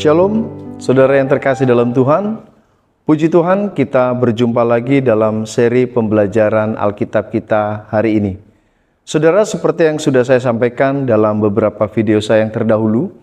Shalom, saudara yang terkasih dalam Tuhan. Puji Tuhan, kita berjumpa lagi dalam seri pembelajaran Alkitab kita hari ini. Saudara, seperti yang sudah saya sampaikan dalam beberapa video saya yang terdahulu,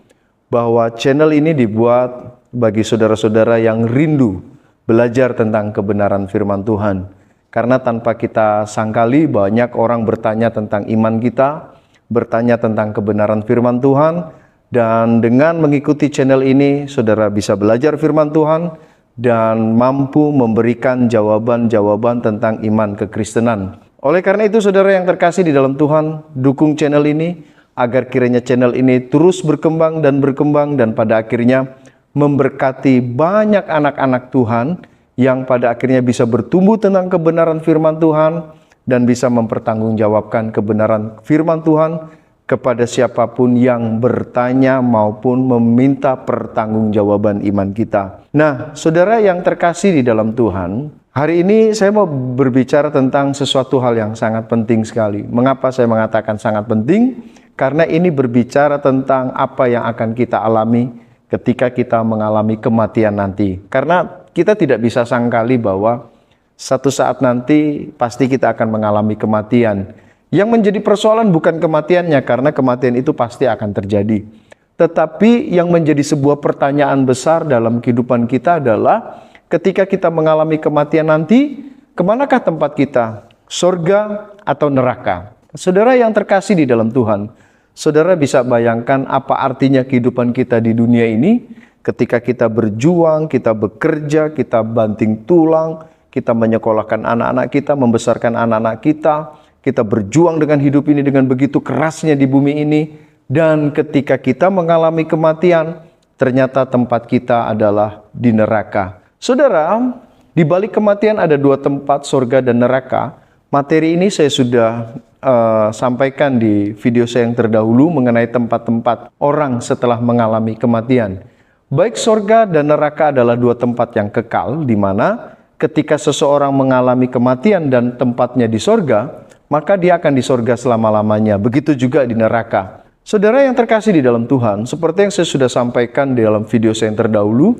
bahwa channel ini dibuat bagi saudara-saudara yang rindu belajar tentang kebenaran firman Tuhan. Karena tanpa kita sangkali banyak orang bertanya tentang iman kita, bertanya tentang kebenaran firman Tuhan, dan dengan mengikuti channel ini, saudara bisa belajar firman Tuhan dan mampu memberikan jawaban-jawaban tentang iman kekristenan. Oleh karena itu, saudara yang terkasih di dalam Tuhan, dukung channel ini agar kiranya channel ini terus berkembang dan pada akhirnya memberkati banyak anak-anak Tuhan yang pada akhirnya bisa bertumbuh tentang kebenaran firman Tuhan dan bisa mempertanggungjawabkan kebenaran firman Tuhan kepada siapapun yang bertanya maupun meminta pertanggungjawaban iman kita. Nah, saudara yang terkasih di dalam Tuhan, hari ini saya mau berbicara tentang sesuatu hal yang sangat penting sekali. Mengapa saya mengatakan sangat penting? Karena ini berbicara tentang apa yang akan kita alami ketika kita mengalami kematian nanti. Karena kita tidak bisa sangkali bahwa satu saat nanti pasti kita akan mengalami kematian. Yang menjadi persoalan bukan kematiannya, karena kematian itu pasti akan terjadi. Tetapi yang menjadi sebuah pertanyaan besar dalam kehidupan kita adalah ketika kita mengalami kematian nanti, kemanakah tempat kita? Surga atau neraka? Saudara yang terkasih di dalam Tuhan, saudara bisa bayangkan apa artinya kehidupan kita di dunia ini ketika kita berjuang, kita bekerja, kita banting tulang, kita menyekolahkan anak-anak kita, membesarkan anak-anak kita berjuang dengan hidup ini dengan begitu kerasnya di bumi ini, dan ketika kita mengalami kematian, ternyata tempat kita adalah di neraka. Saudara, di balik kematian ada dua tempat, surga dan neraka. Materi ini saya sudah sampaikan di video saya yang terdahulu mengenai tempat-tempat orang setelah mengalami kematian. Baik surga dan neraka adalah dua tempat yang kekal, di mana ketika seseorang mengalami kematian dan tempatnya di surga, maka dia akan di surga selama-lamanya. Begitu juga di neraka. Saudara yang terkasih di dalam Tuhan, seperti yang saya sudah sampaikan di dalam video saya yang terdahulu,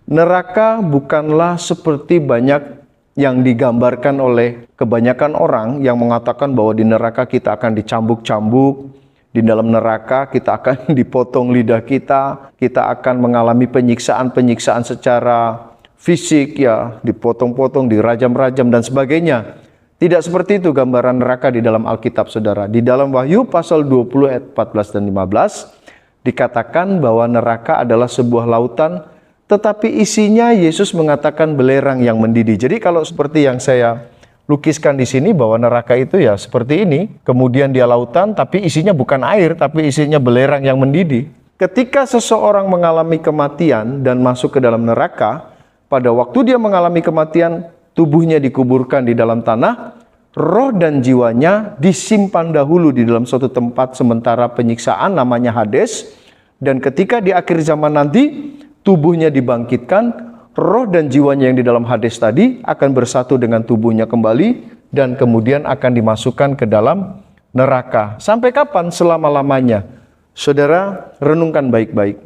neraka bukanlah seperti banyak yang digambarkan oleh kebanyakan orang yang mengatakan bahwa di neraka kita akan dicambuk-cambuk, di dalam neraka kita akan dipotong lidah kita akan mengalami penyiksaan-penyiksaan secara fisik, ya, dipotong-potong, dirajam-rajam dan sebagainya. Tidak seperti itu gambaran neraka di dalam Alkitab, saudara. Di dalam Wahyu pasal 20 ayat 14 dan 15 dikatakan bahwa neraka adalah sebuah lautan, tetapi isinya Yesus mengatakan belerang yang mendidih. Jadi kalau seperti yang saya lukiskan di sini bahwa neraka itu ya seperti ini, kemudian dia lautan tapi isinya bukan air, tapi isinya belerang yang mendidih. Ketika seseorang mengalami kematian dan masuk ke dalam neraka, pada waktu dia mengalami kematian, tubuhnya dikuburkan di dalam tanah, roh dan jiwanya disimpan dahulu di dalam suatu tempat sementara penyiksaan namanya Hades, dan ketika di akhir zaman nanti, tubuhnya dibangkitkan, roh dan jiwanya yang di dalam Hades tadi akan bersatu dengan tubuhnya kembali, dan kemudian akan dimasukkan ke dalam neraka. Sampai kapan? Selama-lamanya. Saudara, renungkan baik-baik.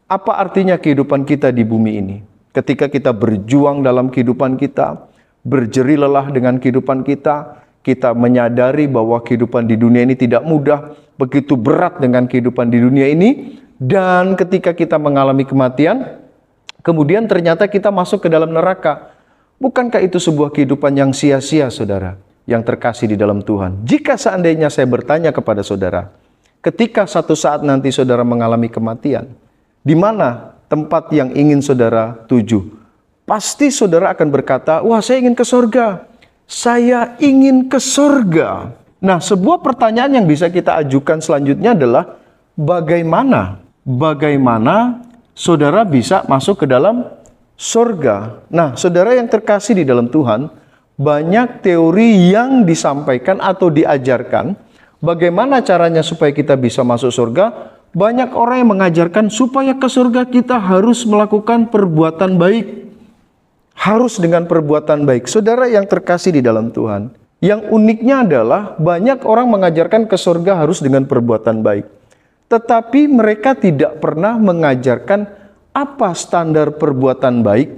Apa artinya kehidupan kita di bumi ini? Ketika kita berjuang dalam kehidupan kita, berjerih lelah dengan kehidupan kita, kita menyadari bahwa kehidupan di dunia ini tidak mudah, begitu berat dengan kehidupan di dunia ini, dan ketika kita mengalami kematian, kemudian ternyata kita masuk ke dalam neraka. Bukankah itu sebuah kehidupan yang sia-sia, saudara, yang terkasih di dalam Tuhan? Jika seandainya saya bertanya kepada saudara, ketika satu saat nanti saudara mengalami kematian, di mana tempat yang ingin saudara tuju? Pasti saudara akan berkata, wah, saya ingin ke surga. Saya ingin ke surga. Nah, sebuah pertanyaan yang bisa kita ajukan selanjutnya adalah bagaimana saudara bisa masuk ke dalam surga? Nah, saudara yang terkasih di dalam Tuhan, banyak teori yang disampaikan atau diajarkan bagaimana caranya supaya kita bisa masuk surga. Banyak orang yang mengajarkan supaya ke surga kita harus melakukan perbuatan baik. Harus dengan perbuatan baik. Saudara yang terkasih di dalam Tuhan, yang uniknya adalah banyak orang mengajarkan ke surga harus dengan perbuatan baik. Tetapi mereka tidak pernah mengajarkan apa standar perbuatan baik,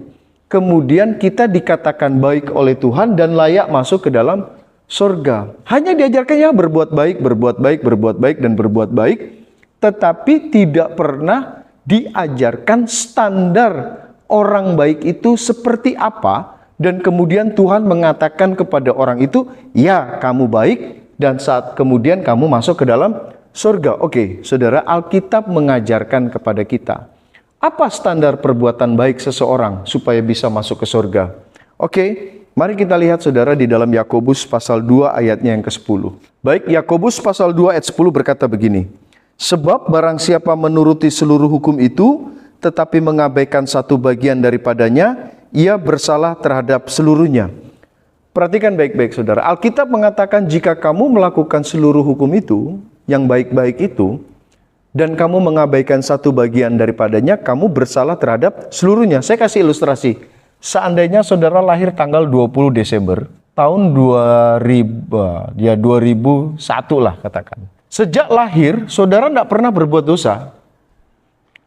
kemudian kita dikatakan baik oleh Tuhan dan layak masuk ke dalam surga. Hanya diajarkannya berbuat baik, berbuat baik, berbuat baik, dan berbuat baik, tetapi tidak pernah diajarkan standar orang baik itu seperti apa, dan kemudian Tuhan mengatakan kepada orang itu, ya kamu baik, dan saat kemudian kamu masuk ke dalam surga. Oke, saudara, Alkitab mengajarkan kepada kita, apa standar perbuatan baik seseorang supaya bisa masuk ke surga? Oke, mari kita lihat saudara di dalam Yakobus pasal 2 ayatnya yang ke-10. Baik, Yakobus pasal 2 ayat 10 berkata begini, sebab barang siapa menuruti seluruh hukum itu, tetapi mengabaikan satu bagian daripadanya, ia bersalah terhadap seluruhnya. Perhatikan baik-baik saudara, Alkitab mengatakan jika kamu melakukan seluruh hukum itu, yang baik-baik itu, dan kamu mengabaikan satu bagian daripadanya, kamu bersalah terhadap seluruhnya. Saya kasih ilustrasi. Seandainya saudara lahir tanggal 20 Desember tahun 2001 lah katakan. Sejak lahir, saudara tidak pernah berbuat dosa.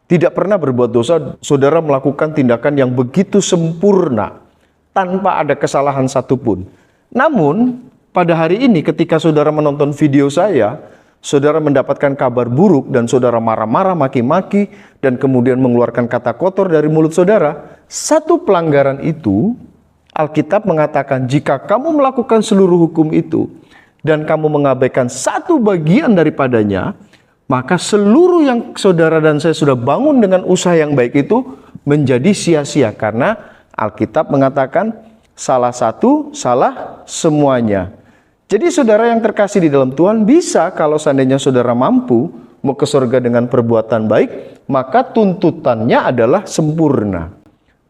Tidak pernah berbuat dosa, saudara melakukan tindakan yang begitu sempurna, tanpa ada kesalahan satupun. Namun, pada hari ini ketika saudara menonton video saya, saudara mendapatkan kabar buruk dan saudara marah-marah, maki-maki, dan kemudian mengeluarkan kata kotor dari mulut saudara. Satu pelanggaran itu, Alkitab mengatakan jika kamu melakukan seluruh hukum itu dan kamu mengabaikan satu bagian daripadanya, maka seluruh yang saudara dan saya sudah bangun dengan usaha yang baik itu menjadi sia-sia. Karena Alkitab mengatakan salah satu, salah semuanya. Jadi saudara yang terkasih di dalam Tuhan, bisa kalau seandainya saudara mampu mau ke surga dengan perbuatan baik, maka tuntutannya adalah sempurna.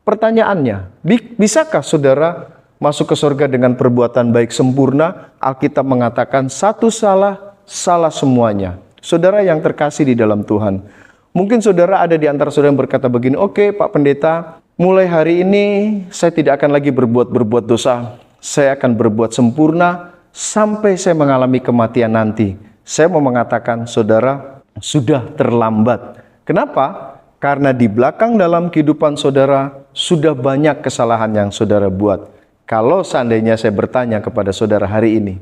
Pertanyaannya, bisakah saudara masuk ke surga dengan perbuatan baik sempurna? Alkitab mengatakan satu salah, salah semuanya. Saudara yang terkasih di dalam Tuhan, mungkin saudara ada di antara saudara yang berkata begini, oke Pak Pendeta, mulai hari ini saya tidak akan lagi berbuat dosa. Saya akan berbuat sempurna sampai saya mengalami kematian nanti. Saya mau mengatakan saudara sudah terlambat. Kenapa? Karena di belakang dalam kehidupan saudara sudah banyak kesalahan yang saudara buat. Kalau seandainya saya bertanya kepada saudara hari ini,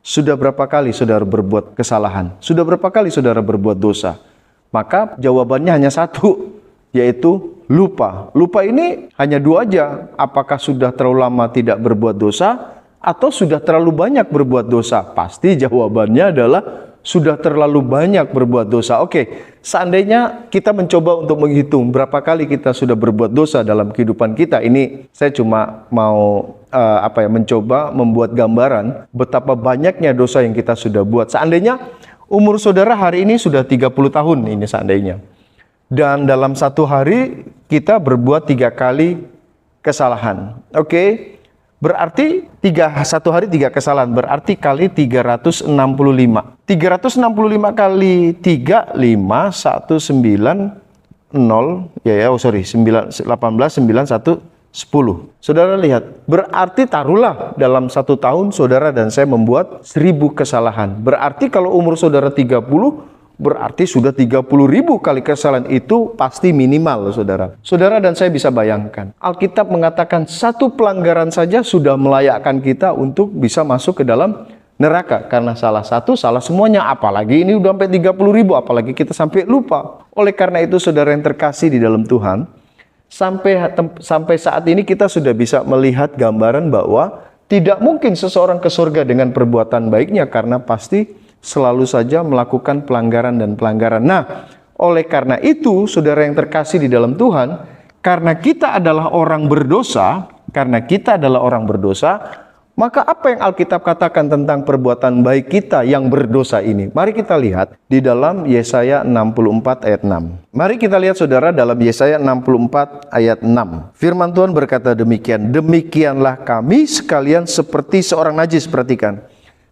sudah berapa kali saudara berbuat kesalahan? Sudah berapa kali saudara berbuat dosa? Maka jawabannya hanya satu, yaitu lupa. Lupa ini hanya dua aja. Apakah sudah terlalu lama tidak berbuat dosa atau sudah terlalu banyak berbuat dosa? Pasti jawabannya adalah sudah terlalu banyak berbuat dosa. Oke, seandainya kita mencoba untuk menghitung berapa kali kita sudah berbuat dosa dalam kehidupan kita. Ini saya cuma mau mencoba membuat gambaran betapa banyaknya dosa yang kita sudah buat. Seandainya umur saudara hari ini sudah 30 tahun ini seandainya. Dan dalam satu hari kita berbuat 3 kali kesalahan. Oke, berarti satu hari 3 kesalahan, berarti kali 365. 365 kali 3, 5, 1, 9, 0, 18, 9, 1, 10. Saudara lihat, berarti taruhlah dalam 1 tahun saudara dan saya membuat 1000 kesalahan. Berarti kalau umur saudara 30, berarti sudah 30.000 kali kesalahan. Itu pasti minimal saudara. Saudara dan saya bisa bayangkan, Alkitab mengatakan satu pelanggaran saja sudah melayakkan kita untuk bisa masuk ke dalam neraka. Karena salah satu, salah semuanya. Apalagi ini udah sampai 30.000, apalagi kita sampai lupa. Oleh karena itu saudara yang terkasih di dalam Tuhan, sampai saat ini kita sudah bisa melihat gambaran bahwa tidak mungkin seseorang ke surga dengan perbuatan baiknya, karena pasti selalu saja melakukan pelanggaran dan pelanggaran. Nah, oleh karena itu saudara yang terkasih di dalam Tuhan, karena kita adalah orang berdosa, maka apa yang Alkitab katakan tentang perbuatan baik kita yang berdosa ini? Mari kita lihat di dalam Yesaya 64 ayat 6. Mari kita lihat saudara dalam Yesaya 64 ayat 6. Firman Tuhan berkata demikian, demikianlah kami sekalian seperti seorang najis. Perhatikan,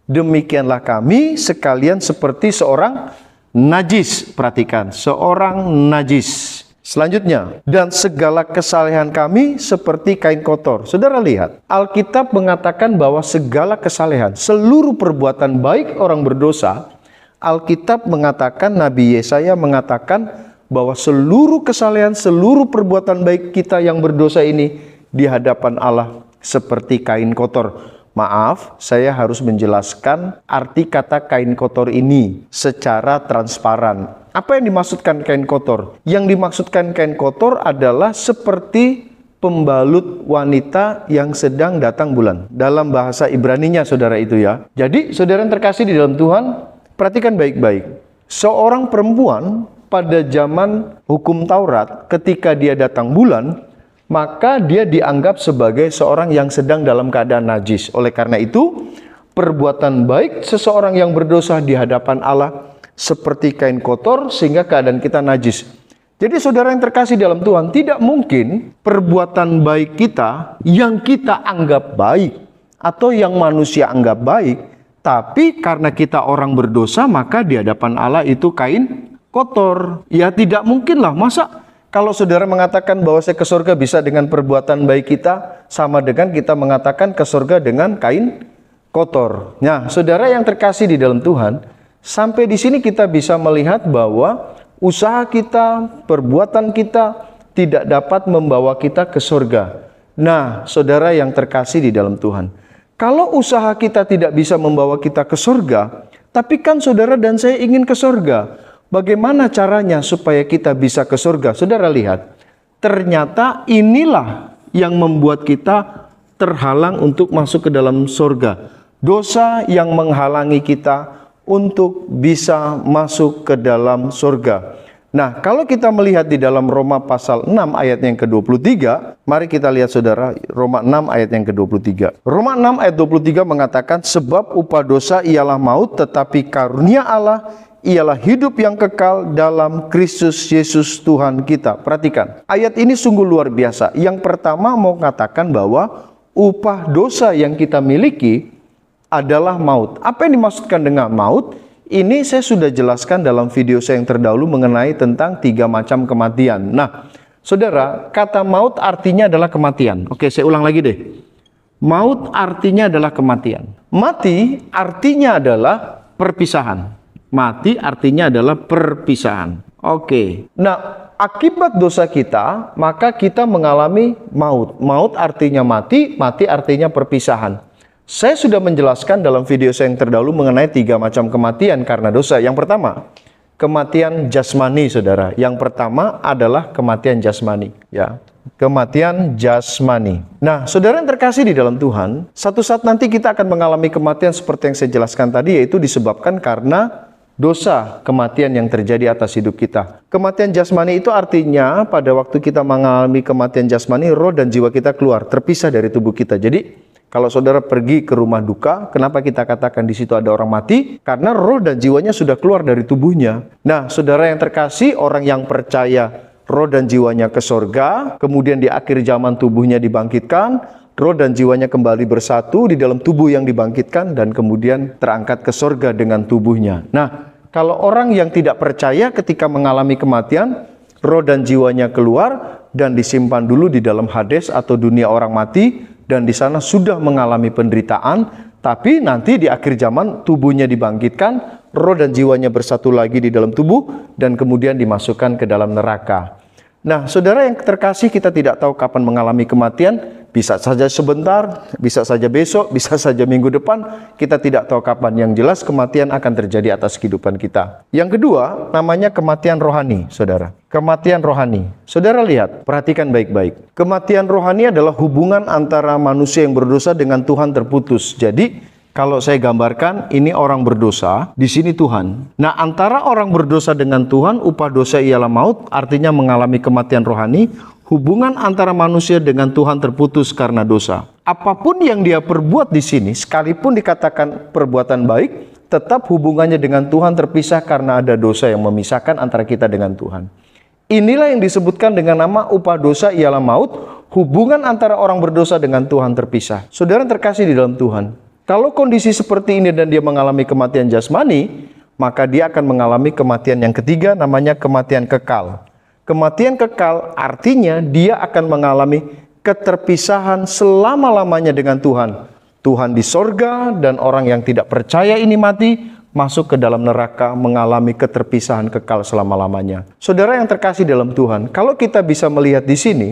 demikianlah kami sekalian seperti seorang najis. Perhatikan, seorang najis. Selanjutnya, dan segala kesalehan kami seperti kain kotor. Saudara lihat, Alkitab mengatakan bahwa segala kesalehan, seluruh perbuatan baik orang berdosa, Alkitab mengatakan, Nabi Yesaya mengatakan bahwa seluruh kesalehan, seluruh perbuatan baik kita yang berdosa ini di hadapan Allah seperti kain kotor. Maaf, saya harus menjelaskan arti kata kain kotor ini secara transparan. Apa yang dimaksudkan kain kotor? Yang dimaksudkan kain kotor adalah seperti pembalut wanita yang sedang datang bulan. Dalam bahasa Ibraninya, saudara, itu ya. Jadi, saudara yang terkasih di dalam Tuhan, perhatikan baik-baik. Seorang perempuan pada zaman hukum Taurat, ketika dia datang bulan, maka dia dianggap sebagai seorang yang sedang dalam keadaan najis. Oleh karena itu, perbuatan baik seseorang yang berdosa di hadapan Allah seperti kain kotor sehingga keadaan kita najis. Jadi saudara yang terkasih dalam Tuhan, tidak mungkin perbuatan baik kita yang kita anggap baik atau yang manusia anggap baik, tapi karena kita orang berdosa maka di hadapan Allah itu kain kotor. Ya tidak mungkinlah, masa kalau saudara mengatakan bahwa saya ke surga bisa dengan perbuatan baik kita, sama dengan kita mengatakan ke surga dengan kain kotor. Nah, saudara yang terkasih di dalam Tuhan, sampai di sini kita bisa melihat bahwa usaha kita, perbuatan kita tidak dapat membawa kita ke surga. Nah, saudara yang terkasih di dalam Tuhan, kalau usaha kita tidak bisa membawa kita ke surga, tapi kan saudara dan saya ingin ke surga. Bagaimana caranya supaya kita bisa ke surga? Saudara lihat, ternyata inilah yang membuat kita terhalang untuk masuk ke dalam surga. Dosa yang menghalangi kita untuk bisa masuk ke dalam surga. Nah, kalau kita melihat di dalam Roma pasal 6 ayat yang ke-23, mari kita lihat saudara, Roma 6 ayat yang ke-23. Roma 6 ayat 23 mengatakan, sebab upah dosa ialah maut, tetapi karunia Allah ialah hidup yang kekal dalam Kristus Yesus Tuhan kita. Perhatikan, ayat ini sungguh luar biasa. Yang pertama mau mengatakan bahwa upah dosa yang kita miliki adalah maut. Apa yang dimaksudkan dengan maut? Ini saya sudah jelaskan dalam video saya yang terdahulu mengenai tentang 3 macam kematian. Nah, saudara, kata maut artinya adalah kematian. Oke, saya ulang lagi deh. Maut artinya adalah kematian. Mati artinya adalah perpisahan. Mati artinya adalah perpisahan. Oke. Nah, akibat dosa kita, maka kita mengalami maut. Maut artinya mati, mati artinya perpisahan. Saya sudah menjelaskan dalam video saya yang terdahulu mengenai 3 macam kematian karena dosa. Yang pertama, kematian jasmani, saudara. Yang pertama adalah kematian jasmani, ya. Kematian jasmani. Nah, saudara yang terkasih di dalam Tuhan, satu saat nanti kita akan mengalami kematian seperti yang saya jelaskan tadi, yaitu disebabkan karena dosa kematian yang terjadi atas hidup kita. Kematian jasmani itu artinya pada waktu kita mengalami kematian jasmani, roh dan jiwa kita keluar, terpisah dari tubuh kita. Jadi, kalau saudara pergi ke rumah duka, kenapa kita katakan di situ ada orang mati? Karena roh dan jiwanya sudah keluar dari tubuhnya. Nah, saudara yang terkasih, orang yang percaya roh dan jiwanya ke surga, kemudian di akhir zaman tubuhnya dibangkitkan, roh dan jiwanya kembali bersatu di dalam tubuh yang dibangkitkan dan kemudian terangkat ke surga dengan tubuhnya. Nah, kalau orang yang tidak percaya ketika mengalami kematian, roh dan jiwanya keluar dan disimpan dulu di dalam Hades atau dunia orang mati, dan di sana sudah mengalami penderitaan, tapi nanti di akhir zaman tubuhnya dibangkitkan, roh dan jiwanya bersatu lagi di dalam tubuh dan kemudian dimasukkan ke dalam neraka. Nah, saudara yang terkasih, kita tidak tahu kapan mengalami kematian. Bisa saja sebentar, bisa saja besok, bisa saja minggu depan. Kita tidak tahu kapan. Yang jelas kematian akan terjadi atas kehidupan kita. Yang kedua, namanya kematian rohani, saudara. Kematian rohani. Saudara lihat, perhatikan baik-baik. Kematian rohani adalah hubungan antara manusia yang berdosa dengan Tuhan terputus. Jadi, kalau saya gambarkan, ini orang berdosa, di sini Tuhan. Nah, antara orang berdosa dengan Tuhan, upah dosa ialah maut, artinya mengalami kematian rohani. Hubungan antara manusia dengan Tuhan terputus karena dosa. Apapun yang dia perbuat di sini, sekalipun dikatakan perbuatan baik, tetap hubungannya dengan Tuhan terpisah karena ada dosa yang memisahkan antara kita dengan Tuhan. Inilah yang disebutkan dengan nama upah dosa ialah maut, hubungan antara orang berdosa dengan Tuhan terpisah. Saudara terkasih di dalam Tuhan, kalau kondisi seperti ini dan dia mengalami kematian jasmani, maka dia akan mengalami kematian yang ketiga, namanya kematian kekal. Kematian kekal artinya dia akan mengalami keterpisahan selama-lamanya dengan Tuhan. Tuhan di sorga dan orang yang tidak percaya ini mati, masuk ke dalam neraka, mengalami keterpisahan kekal selama-lamanya. Saudara yang terkasih dalam Tuhan, kalau kita bisa melihat di sini,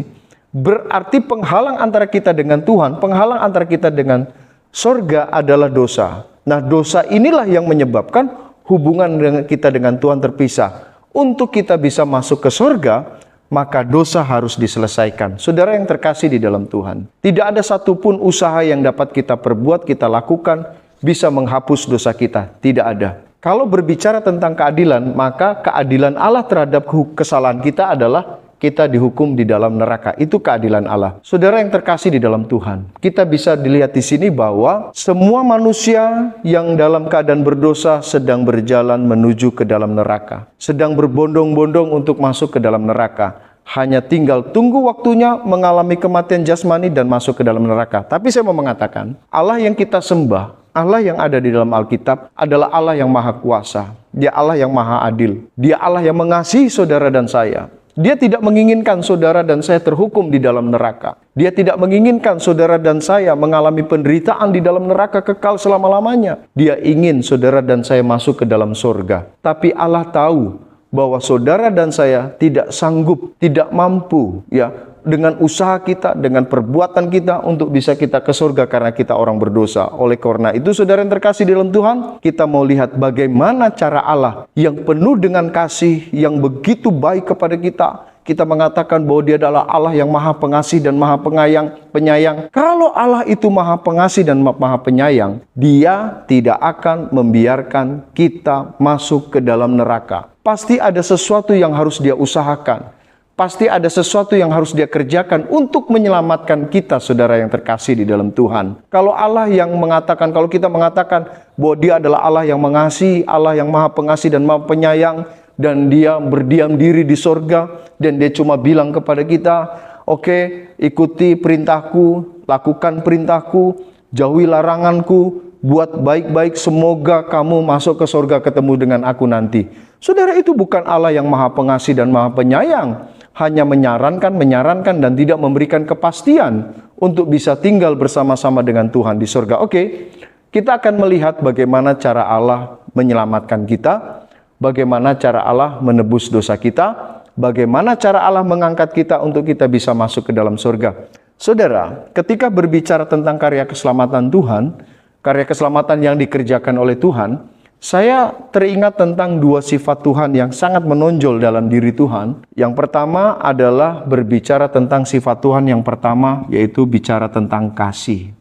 berarti penghalang antara kita dengan Tuhan, penghalang antara kita dengan sorga adalah dosa. Nah, dosa inilah yang menyebabkan hubungan kita dengan Tuhan terpisah. Untuk kita bisa masuk ke sorga, maka dosa harus diselesaikan. Saudara yang terkasih di dalam Tuhan, tidak ada satupun usaha yang dapat kita perbuat, kita lakukan, bisa menghapus dosa kita. Tidak ada. Kalau berbicara tentang keadilan, maka keadilan Allah terhadap kesalahan kita adalah kita dihukum di dalam neraka. Itu keadilan Allah. Saudara yang terkasih di dalam Tuhan, kita bisa dilihat di sini bahwa semua manusia yang dalam keadaan berdosa sedang berjalan menuju ke dalam neraka. Sedang berbondong-bondong untuk masuk ke dalam neraka. Hanya tinggal tunggu waktunya mengalami kematian jasmani dan masuk ke dalam neraka. Tapi saya mau mengatakan, Allah yang kita sembah, Allah yang ada di dalam Alkitab adalah Allah yang maha kuasa. Dia Allah yang maha adil. Dia Allah yang mengasihi saudara dan saya. Dia tidak menginginkan saudara dan saya terhukum di dalam neraka. Dia tidak menginginkan saudara dan saya mengalami penderitaan di dalam neraka kekal selama-lamanya. Dia ingin saudara dan saya masuk ke dalam surga. Tapi Allah tahu bahwa saudara dan saya tidak sanggup, tidak mampu, ya, dengan usaha kita, dengan perbuatan kita untuk bisa kita ke surga karena kita orang berdosa. Oleh karena itu, saudara yang terkasih dalam Tuhan, kita mau lihat bagaimana cara Allah yang penuh dengan kasih, yang begitu baik kepada kita. Kita mengatakan bahwa Dia adalah Allah yang maha pengasih dan maha penyayang. Kalau Allah itu maha pengasih dan maha penyayang, Dia tidak akan membiarkan kita masuk ke dalam neraka. Pasti ada sesuatu yang harus Dia usahakan. Pasti ada sesuatu yang harus Dia kerjakan untuk menyelamatkan kita, saudara yang terkasih di dalam Tuhan. Kalau Allah yang mengatakan, kalau kita mengatakan bahwa Dia adalah Allah yang mengasihi, Allah yang maha pengasih dan maha penyayang, dan Dia berdiam diri di sorga, dan Dia cuma bilang kepada kita, oke, ikuti perintahku, lakukan perintahku, jauhi laranganku, buat baik-baik, semoga kamu masuk ke sorga ketemu dengan aku nanti. Saudara, itu bukan Allah yang maha pengasih dan maha penyayang. Hanya menyarankan dan tidak memberikan kepastian untuk bisa tinggal bersama-sama dengan Tuhan di surga. Oke, kita akan melihat bagaimana cara Allah menyelamatkan kita, bagaimana cara Allah menebus dosa kita, bagaimana cara Allah mengangkat kita untuk kita bisa masuk ke dalam surga. Saudara, ketika berbicara tentang karya keselamatan Tuhan, karya keselamatan yang dikerjakan oleh Tuhan, saya teringat tentang dua sifat Tuhan yang sangat menonjol dalam diri Tuhan. Yang pertama adalah berbicara tentang sifat Tuhan yang pertama, yaitu bicara tentang kasih.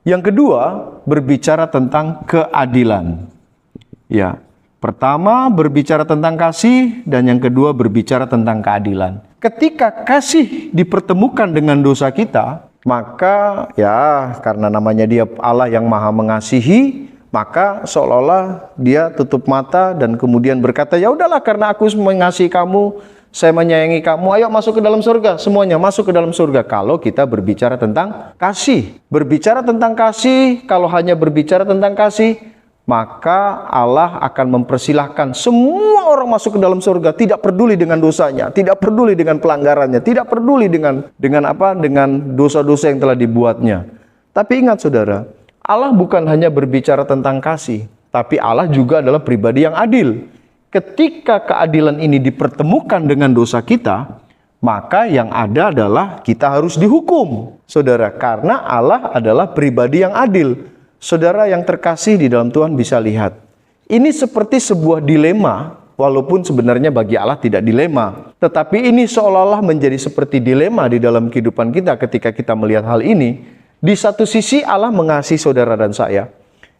Yang kedua, berbicara tentang keadilan. Ya, pertama berbicara tentang kasih, dan yang kedua berbicara tentang keadilan. Ketika kasih dipertemukan dengan dosa kita, maka ya karena namanya Dia Allah yang maha mengasihi, maka seolah-olah Dia tutup mata dan kemudian berkata, ya udahlah karena aku mengasihi kamu, saya menyayangi kamu, ayo masuk ke dalam surga, semuanya masuk ke dalam surga. Kalau kita berbicara tentang kasih, kalau hanya berbicara tentang kasih, maka Allah akan mempersilahkan semua orang masuk ke dalam surga, tidak peduli dengan dosanya, tidak peduli dengan pelanggarannya, tidak peduli dengan dosa-dosa yang telah dibuatnya. Tapi ingat saudara, Allah bukan hanya berbicara tentang kasih, tapi Allah juga adalah pribadi yang adil. Ketika keadilan ini dipertemukan dengan dosa kita, maka yang ada adalah kita harus dihukum, saudara, karena Allah adalah pribadi yang adil. Saudara yang terkasih di dalam Tuhan bisa lihat, ini seperti sebuah dilema, walaupun sebenarnya bagi Allah tidak dilema. Tetapi ini seolah-olah menjadi seperti dilema di dalam kehidupan kita ketika kita melihat hal ini. Di satu sisi Allah mengasihi saudara dan saya.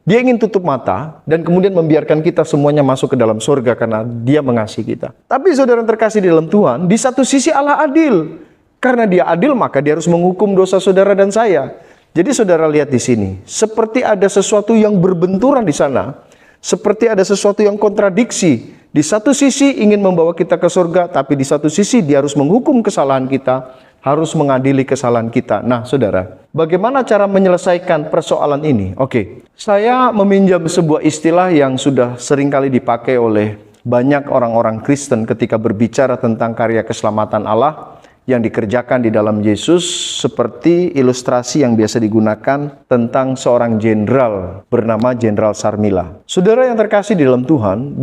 Dia ingin tutup mata dan kemudian membiarkan kita semuanya masuk ke dalam surga karena Dia mengasihi kita. Tapi saudara yang terkasih di dalam Tuhan, di satu sisi Allah adil. Karena Dia adil, maka Dia harus menghukum dosa saudara dan saya. Jadi saudara lihat di sini, seperti ada sesuatu yang berbenturan di sana. Seperti ada sesuatu yang kontradiksi. Di satu sisi ingin membawa kita ke surga, tapi di satu sisi Dia harus menghukum kesalahan kita, harus mengadili kesalahan kita. Nah saudara, bagaimana cara menyelesaikan persoalan ini? Oke, saya meminjam sebuah istilah yang sudah seringkali dipakai oleh banyak orang-orang Kristen ketika berbicara tentang karya keselamatan Allah, yang dikerjakan di dalam Yesus seperti ilustrasi yang biasa digunakan tentang seorang jenderal bernama Jenderal Sarmila. Saudara yang terkasih di dalam Tuhan,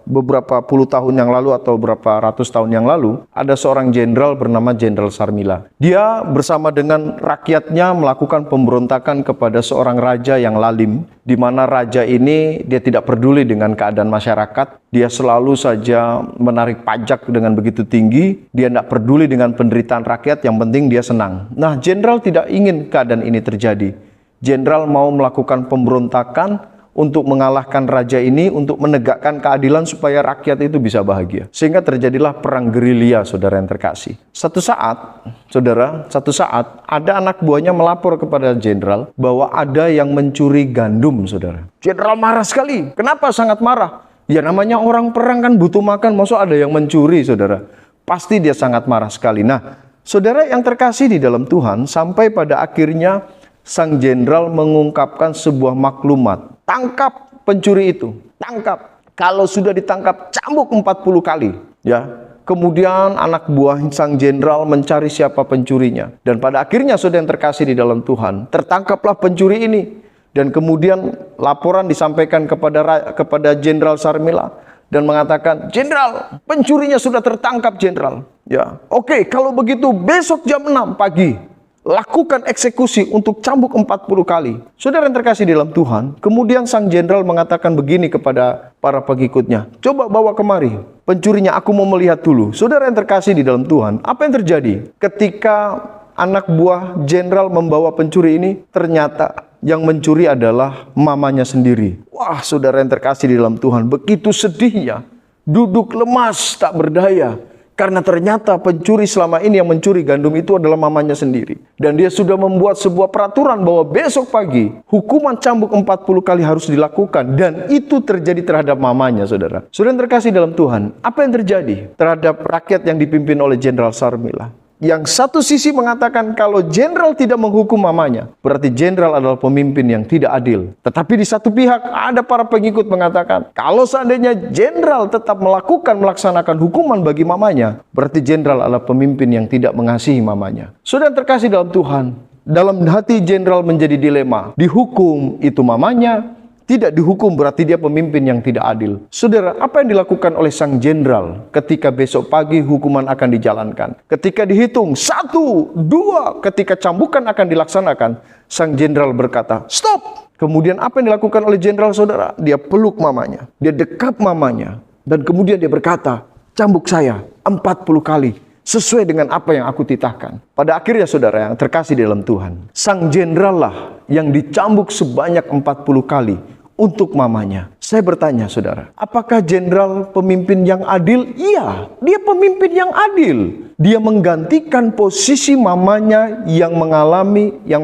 beberapa puluh tahun yang lalu atau beberapa ratus tahun yang lalu, ada seorang jenderal bernama Jenderal Sarmila. Dia bersama dengan rakyatnya melakukan pemberontakan kepada seorang raja yang lalim, di mana raja ini dia tidak peduli dengan keadaan masyarakat. Dia selalu saja menarik pajak dengan begitu tinggi. Dia tidak peduli dengan penderitaan rakyat, yang penting dia senang. Nah, jenderal tidak ingin keadaan ini terjadi. Jenderal mau melakukan pemberontakan untuk mengalahkan raja ini, untuk menegakkan keadilan supaya rakyat itu bisa bahagia. Sehingga terjadilah perang gerilya, saudara yang terkasih. Satu saat ada anak buahnya melapor kepada jenderal bahwa ada yang mencuri gandum, saudara. Jenderal marah sekali. Kenapa sangat marah? Ya namanya orang perang kan butuh makan, maksud ada yang mencuri, saudara. Pasti dia sangat marah sekali. Nah, saudara yang terkasih di dalam Tuhan, sampai pada akhirnya sang jenderal mengungkapkan sebuah maklumat. Tangkap pencuri itu, tangkap. Kalau sudah ditangkap, cambuk 40 kali. Ya. Kemudian anak buah sang jenderal mencari siapa pencurinya. Dan pada akhirnya, saudara yang terkasih di dalam Tuhan, tertangkaplah pencuri ini. Dan kemudian laporan disampaikan kepada Jenderal Sarmila dan mengatakan, "Jenderal, pencurinya sudah tertangkap, Jenderal." Ya. Oke, kalau begitu besok jam 6 pagi lakukan eksekusi untuk cambuk 40 kali. Saudara yang terkasih di dalam Tuhan, kemudian sang jenderal mengatakan begini kepada para pengikutnya, "Coba bawa kemari pencurinya, aku mau melihat dulu." Saudara yang terkasih di dalam Tuhan, apa yang terjadi? Ketika anak buah jenderal membawa pencuri ini, ternyata yang mencuri adalah mamanya sendiri. Wah, saudara yang terkasih di dalam Tuhan, begitu sedihnya, duduk lemas tak berdaya. Karena ternyata pencuri selama ini yang mencuri gandum itu adalah mamanya sendiri. Dan dia sudah membuat sebuah peraturan bahwa besok pagi hukuman cambuk 40 kali harus dilakukan. Dan itu terjadi terhadap mamanya, saudara. Saudara yang terkasih dalam Tuhan, apa yang terjadi terhadap rakyat yang dipimpin oleh Jenderal Sarmila? Yang satu sisi mengatakan kalau jenderal tidak menghukum mamanya, berarti jenderal adalah pemimpin yang tidak adil. Tetapi di satu pihak ada para pengikut mengatakan, kalau seandainya jenderal tetap melaksanakan hukuman bagi mamanya, berarti jenderal adalah pemimpin yang tidak mengasihi mamanya. Saudara terkasih dalam Tuhan, dalam hati jenderal menjadi dilema. Dihukum itu mamanya, tidak dihukum berarti dia pemimpin yang tidak adil. Saudara, apa yang dilakukan oleh sang jenderal ketika besok pagi hukuman akan dijalankan? Ketika dihitung 1, 2, ketika cambukan akan dilaksanakan, sang jenderal berkata, "Stop!" Kemudian apa yang dilakukan oleh jenderal, saudara? Dia peluk mamanya, dia dekap mamanya, dan kemudian dia berkata, "Cambuk saya 40 kali. Sesuai dengan apa yang aku titahkan." Pada akhirnya, saudara yang terkasih dalam Tuhan, sang jenderal lah yang dicambuk sebanyak 40 kali untuk mamanya. Saya bertanya, saudara, apakah jenderal pemimpin yang adil? Iya, dia pemimpin yang adil. Dia menggantikan posisi mamanya yang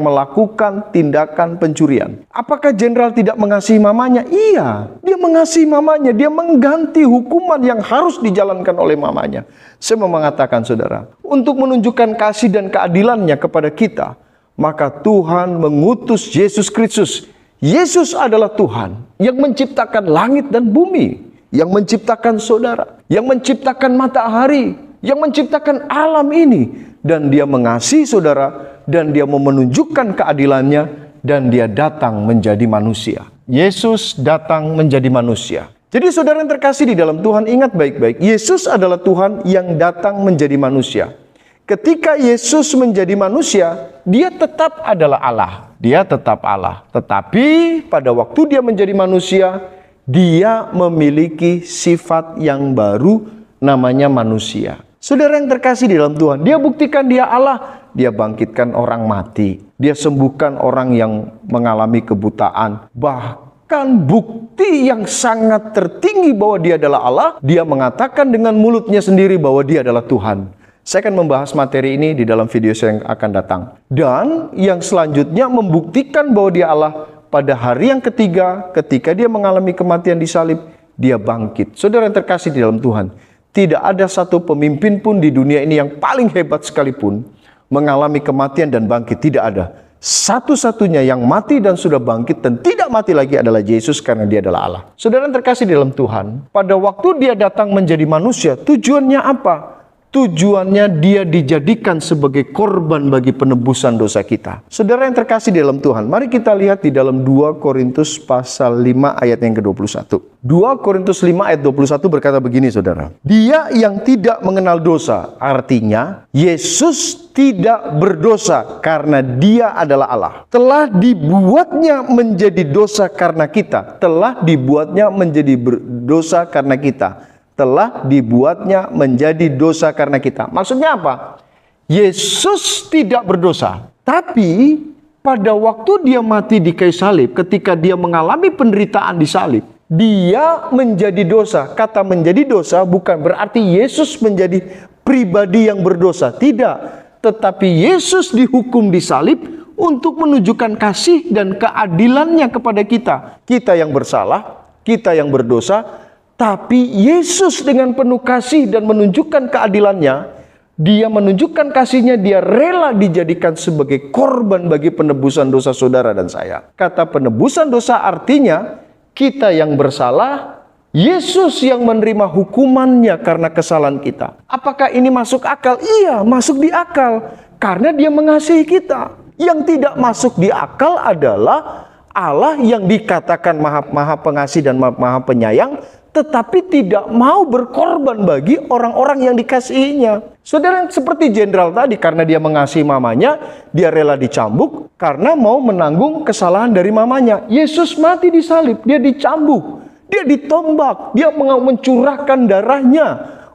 melakukan tindakan pencurian. Apakah jenderal tidak mengasihi mamanya? Iya, dia mengasihi mamanya. Dia mengganti hukuman yang harus dijalankan oleh mamanya. Saya mau mengatakan, saudara, untuk menunjukkan kasih dan keadilannya kepada kita, maka Tuhan mengutus Yesus Kristus. Yesus adalah Tuhan yang menciptakan langit dan bumi, yang menciptakan saudara, yang menciptakan matahari, yang menciptakan alam ini. Dan dia mengasihi saudara, dan dia mau menunjukkan keadilannya, dan dia datang menjadi manusia. Yesus datang menjadi manusia. Jadi saudara yang terkasih di dalam Tuhan, ingat baik-baik, Yesus adalah Tuhan yang datang menjadi manusia. Ketika Yesus menjadi manusia, dia tetap adalah Allah. Dia tetap Allah. Tetapi pada waktu dia menjadi manusia, dia memiliki sifat yang baru, namanya manusia. Saudara yang terkasih di dalam Tuhan, dia buktikan dia Allah. Dia bangkitkan orang mati. Dia sembuhkan orang yang mengalami kebutaan. Bahkan bukti yang sangat tertinggi bahwa dia adalah Allah, dia mengatakan dengan mulutnya sendiri bahwa dia adalah Tuhan. Saya akan membahas materi ini di dalam video saya yang akan datang. Dan yang selanjutnya membuktikan bahwa dia Allah pada hari yang ketiga, ketika dia mengalami kematian di salib, dia bangkit. Saudara yang terkasih di dalam Tuhan, tidak ada satu pemimpin pun di dunia ini yang paling hebat sekalipun mengalami kematian dan bangkit. Tidak ada. Satu-satunya yang mati dan sudah bangkit dan tidak mati lagi adalah Yesus, karena dia adalah Allah. Saudara yang terkasih di dalam Tuhan, pada waktu dia datang menjadi manusia, tujuannya apa? Tujuannya dia dijadikan sebagai korban bagi penebusan dosa kita. Saudara yang terkasih di dalam Tuhan, mari kita lihat di dalam 2 Korintus pasal 5 ayat yang ke-21. 2 Korintus 5 ayat 21 berkata begini, saudara. Dia yang tidak mengenal dosa, artinya Yesus tidak berdosa karena dia adalah Allah. Telah dibuatnya menjadi dosa karena kita. Telah dibuatnya menjadi dosa karena kita. Telah dibuatnya menjadi dosa karena kita. Maksudnya apa? Yesus tidak berdosa. Tapi pada waktu dia mati di kayu salib, ketika dia mengalami penderitaan di salib, dia menjadi dosa. Kata menjadi dosa bukan berarti Yesus menjadi pribadi yang berdosa. Tidak. Tetapi Yesus dihukum di salib untuk menunjukkan kasih dan keadilannya kepada kita. Kita yang bersalah, kita yang berdosa, tapi Yesus dengan penuh kasih dan menunjukkan keadilannya, dia menunjukkan kasihnya, dia rela dijadikan sebagai korban bagi penebusan dosa saudara dan saya. Kata penebusan dosa artinya kita yang bersalah, Yesus yang menerima hukumannya karena kesalahan kita. Apakah ini masuk akal? Iya, masuk di akal. Karena dia mengasihi kita. Yang tidak masuk di akal adalah Allah yang dikatakan maha pengasih dan maha penyayang, tetapi tidak mau berkorban bagi orang-orang yang dikasihinya. Saudara, seperti jenderal tadi, karena dia mengasihi mamanya, dia rela dicambuk karena mau menanggung kesalahan dari mamanya. Yesus mati di salib, dia dicambuk, dia ditombak, dia mencurahkan darahnya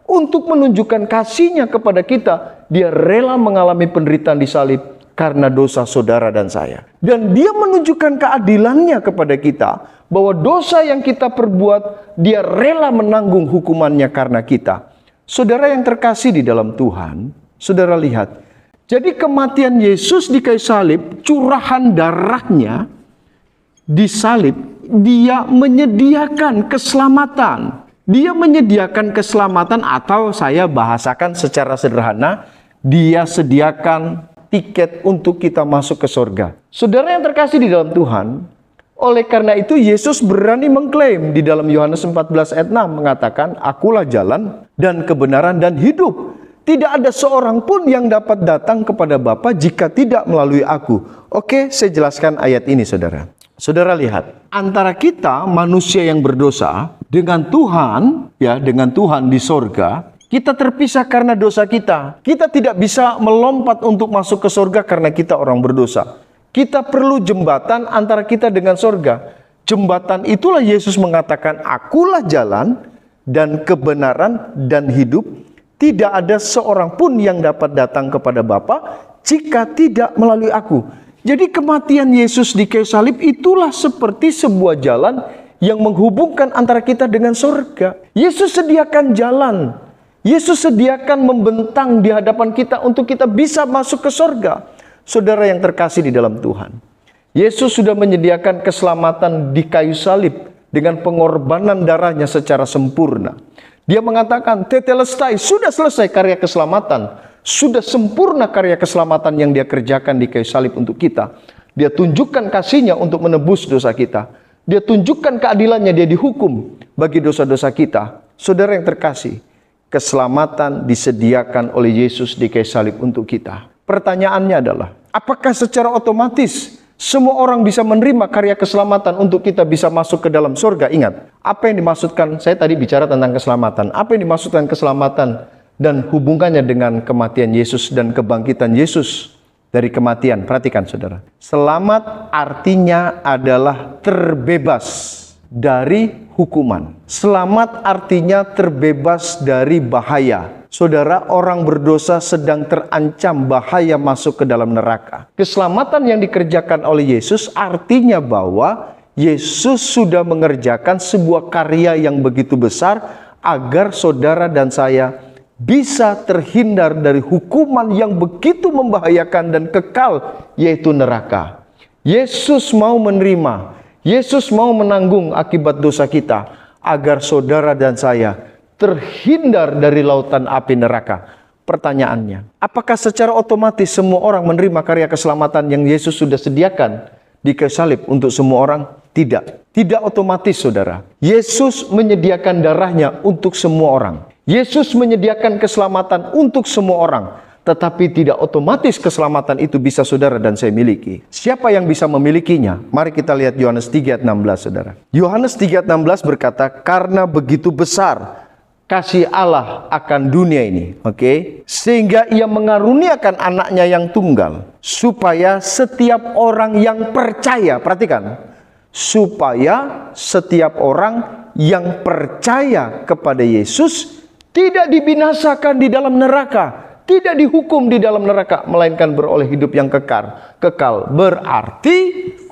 untuk menunjukkan kasihnya kepada kita. Dia rela mengalami penderitaan di salib karena dosa saudara dan saya. Dan dia menunjukkan keadilannya kepada kita, bahwa dosa yang kita perbuat, dia rela menanggung hukumannya karena kita. Saudara yang terkasih di dalam Tuhan, saudara lihat, jadi kematian Yesus di kayu salib, curahan darahnya di salib, dia menyediakan keselamatan. Dia menyediakan keselamatan, atau saya bahasakan secara sederhana, dia sediakan tiket untuk kita masuk ke surga. Saudara yang terkasih di dalam Tuhan, oleh karena itu Yesus berani mengklaim di dalam Yohanes 14 ayat 6 mengatakan, akulah jalan dan kebenaran dan hidup. Tidak ada seorang pun yang dapat datang kepada Bapa jika tidak melalui aku. Oke, saya jelaskan ayat ini, saudara. Saudara lihat, antara kita manusia yang berdosa dengan Tuhan, ya, dengan Tuhan di sorga, kita terpisah karena dosa kita. Kita tidak bisa melompat untuk masuk ke sorga karena kita orang berdosa. Kita perlu jembatan antara kita dengan sorga. Jembatan itulah Yesus mengatakan, akulah jalan dan kebenaran dan hidup. Tidak ada seorang pun yang dapat datang kepada Bapa jika tidak melalui aku. Jadi kematian Yesus di kayu salib itulah seperti sebuah jalan yang menghubungkan antara kita dengan sorga. Yesus sediakan jalan. Yesus sediakan membentang di hadapan kita untuk kita bisa masuk ke sorga. Saudara yang terkasih di dalam Tuhan, Yesus sudah menyediakan keselamatan di kayu salib dengan pengorbanan darahnya secara sempurna. Dia mengatakan, tetelestai, sudah selesai karya keselamatan. Sudah sempurna karya keselamatan yang dia kerjakan di kayu salib untuk kita. Dia tunjukkan kasihnya untuk menebus dosa kita. Dia tunjukkan keadilannya, dia dihukum bagi dosa-dosa kita. Saudara yang terkasih, keselamatan disediakan oleh Yesus di kayu salib untuk kita. Pertanyaannya adalah, apakah secara otomatis semua orang bisa menerima karya keselamatan untuk kita bisa masuk ke dalam surga? Ingat, apa yang dimaksudkan, saya tadi bicara tentang keselamatan. Apa yang dimaksudkan keselamatan dan hubungannya dengan kematian Yesus dan kebangkitan Yesus dari kematian? Perhatikan, saudara. Selamat artinya adalah terbebas dari hukuman. Selamat artinya terbebas dari bahaya. Saudara, orang berdosa sedang terancam bahaya masuk ke dalam neraka. Keselamatan yang dikerjakan oleh Yesus artinya bahwa Yesus sudah mengerjakan sebuah karya yang begitu besar agar saudara dan saya bisa terhindar dari hukuman yang begitu membahayakan dan kekal, yaitu neraka. Yesus mau menerima, Yesus mau menanggung akibat dosa kita agar saudara dan saya terhindar dari lautan api neraka. Pertanyaannya, apakah secara otomatis semua orang menerima karya keselamatan yang Yesus sudah sediakan di kayu salib untuk semua orang? Tidak. Tidak otomatis, saudara. Yesus menyediakan darahnya untuk semua orang. Yesus menyediakan keselamatan untuk semua orang, tetapi tidak otomatis keselamatan itu bisa saudara dan saya miliki. Siapa yang bisa memilikinya? Mari kita lihat Yohanes 3 ayat 16, saudara. Yohanes 3 ayat 16 berkata, karena begitu besar kasih Allah akan dunia ini, sehingga ia mengaruniakan anaknya yang tunggal, supaya setiap orang yang percaya, perhatikan, supaya setiap orang yang percaya kepada Yesus tidak dibinasakan di dalam neraka, tidak dihukum di dalam neraka, melainkan beroleh hidup yang kekal. Berarti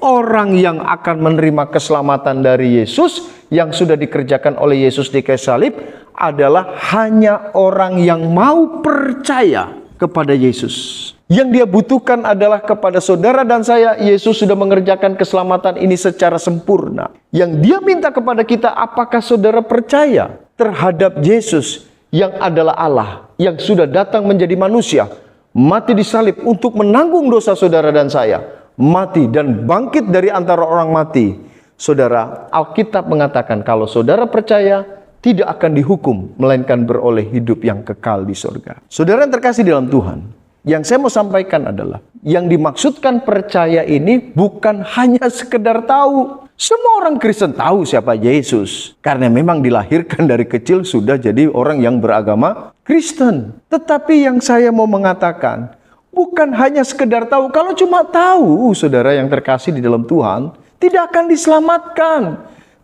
orang yang akan menerima keselamatan dari Yesus yang sudah dikerjakan oleh Yesus di kayu salib adalah hanya orang yang mau percaya kepada Yesus. Yang dia butuhkan adalah kepada saudara dan saya, Yesus sudah mengerjakan keselamatan ini secara sempurna. Yang dia minta kepada kita, apakah saudara percaya terhadap Yesus yang adalah Allah, yang sudah datang menjadi manusia, mati di salib untuk menanggung dosa saudara dan saya, mati dan bangkit dari antara orang mati. Saudara, Alkitab mengatakan kalau saudara percaya, tidak akan dihukum, melainkan beroleh hidup yang kekal di surga. Saudara yang terkasih dalam Tuhan, yang saya mau sampaikan adalah, yang dimaksudkan percaya ini bukan hanya sekedar tahu. Semua orang Kristen tahu siapa Yesus, karena memang dilahirkan dari kecil sudah jadi orang yang beragama Kristen. Tetapi yang saya mau mengatakan, bukan hanya sekedar tahu. Kalau cuma tahu, saudara yang terkasih di dalam Tuhan, tidak akan diselamatkan.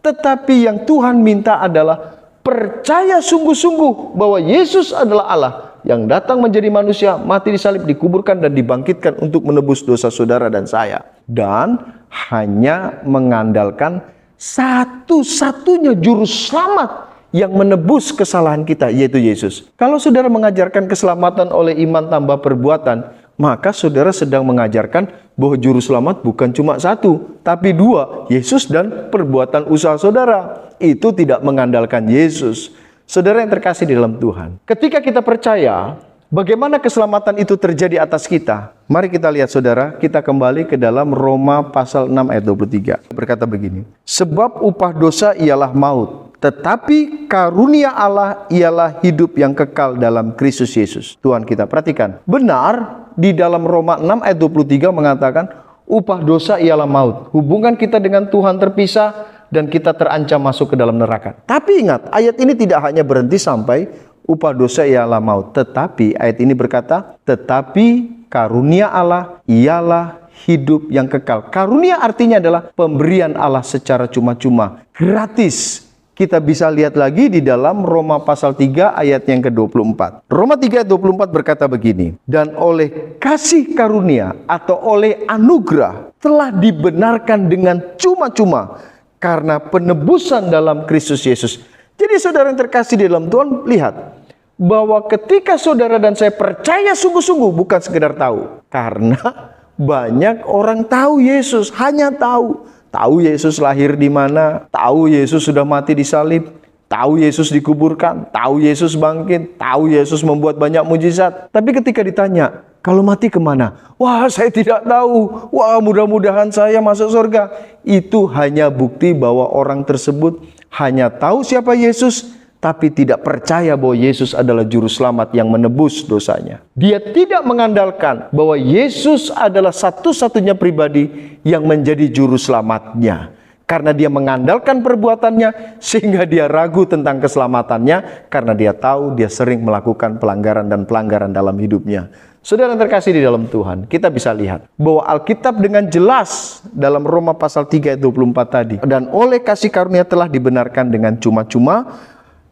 Tetapi yang Tuhan minta adalah percaya sungguh-sungguh bahwa Yesus adalah Allah yang datang menjadi manusia, mati di salib, dikuburkan dan dibangkitkan untuk menebus dosa saudara dan saya. Dan hanya mengandalkan satu-satunya juru selamat yang menebus kesalahan kita, yaitu Yesus. Kalau saudara mengajarkan keselamatan oleh iman tambah perbuatan, maka saudara sedang mengajarkan bahwa juru selamat bukan cuma satu, tapi dua, Yesus dan perbuatan usaha saudara. Itu tidak mengandalkan Yesus. Saudara yang terkasih di dalam Tuhan, ketika kita percaya, bagaimana keselamatan itu terjadi atas kita? Mari kita lihat saudara, kita kembali ke dalam Roma pasal 6 ayat 23. Berkata begini, sebab upah dosa ialah maut, tetapi karunia Allah ialah hidup yang kekal dalam Kristus Yesus, Tuhan kita. Perhatikan, benar di dalam Roma 6 ayat 23 mengatakan, upah dosa ialah maut. Hubungan kita dengan Tuhan terpisah, dan kita terancam masuk ke dalam neraka. Tapi ingat, ayat ini tidak hanya berhenti sampai upah dosa ialah maut. Tetapi ayat ini berkata, tetapi karunia Allah ialah hidup yang kekal. Karunia artinya adalah pemberian Allah secara cuma-cuma, gratis. Kita bisa lihat lagi di dalam Roma pasal 3 ayat yang ke-24. Roma 3 ayat 24 berkata begini, dan oleh kasih karunia atau oleh anugerah telah dibenarkan dengan cuma-cuma karena penebusan dalam Kristus Yesus. Jadi saudara yang terkasih di dalam Tuhan, lihat bahwa ketika saudara dan saya percaya sungguh-sungguh, bukan sekedar tahu. Karena banyak orang tahu Yesus, hanya tahu. Tahu Yesus lahir di mana, tahu Yesus sudah mati di salib, tahu Yesus dikuburkan, tahu Yesus bangkit, tahu Yesus membuat banyak mujizat. Tapi ketika ditanya, kalau mati kemana? Wah, saya tidak tahu. Wah, mudah-mudahan saya masuk surga. Itu hanya bukti bahwa orang tersebut hanya tahu siapa Yesus, tapi tidak percaya bahwa Yesus adalah juru selamat yang menebus dosanya. Dia tidak mengandalkan bahwa Yesus adalah satu-satunya pribadi yang menjadi juru selamatnya. Karena dia mengandalkan perbuatannya, sehingga dia ragu tentang keselamatannya, karena dia tahu dia sering melakukan pelanggaran dan pelanggaran dalam hidupnya. Saudara yang terkasih di dalam Tuhan, kita bisa lihat bahwa Alkitab dengan jelas dalam Roma pasal 3 ayat 24 tadi, dan oleh kasih karunia telah dibenarkan dengan cuma-cuma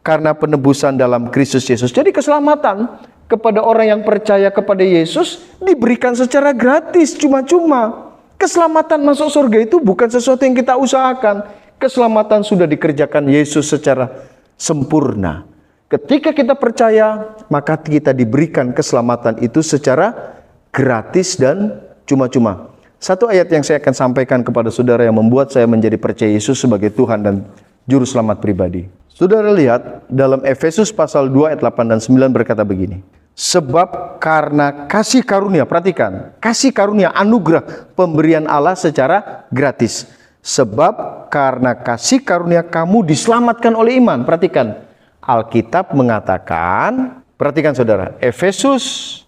karena penebusan dalam Kristus Yesus. Jadi keselamatan kepada orang yang percaya kepada Yesus diberikan secara gratis, cuma-cuma. Keselamatan masuk surga itu bukan sesuatu yang kita usahakan. Keselamatan sudah dikerjakan Yesus secara sempurna. Ketika kita percaya, maka kita diberikan keselamatan itu secara gratis dan cuma-cuma. Satu ayat yang saya akan sampaikan kepada saudara yang membuat saya menjadi percaya Yesus sebagai Tuhan dan Juru Selamat pribadi. Saudara lihat dalam Efesus pasal 2 ayat 8 dan 9 berkata begini. Sebab karena kasih karunia, perhatikan, kasih karunia anugerah pemberian Allah secara gratis. Sebab karena kasih karunia kamu diselamatkan oleh iman. Perhatikan, Alkitab mengatakan, perhatikan saudara, Efesus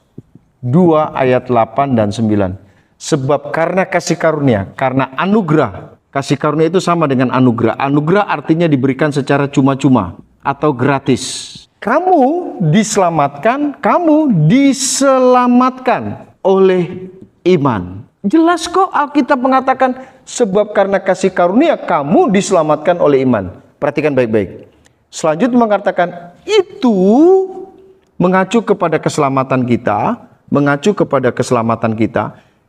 2 ayat 8 dan 9. Sebab karena kasih karunia, karena anugerah. Kasih karunia itu sama dengan anugerah. Anugerah artinya diberikan secara cuma-cuma atau gratis. Kamu diselamatkan oleh iman. Jelas kok Alkitab mengatakan, sebab karena kasih karunia kamu diselamatkan oleh iman. Perhatikan baik-baik. Selanjutnya mengatakan, itu mengacu kepada keselamatan kita,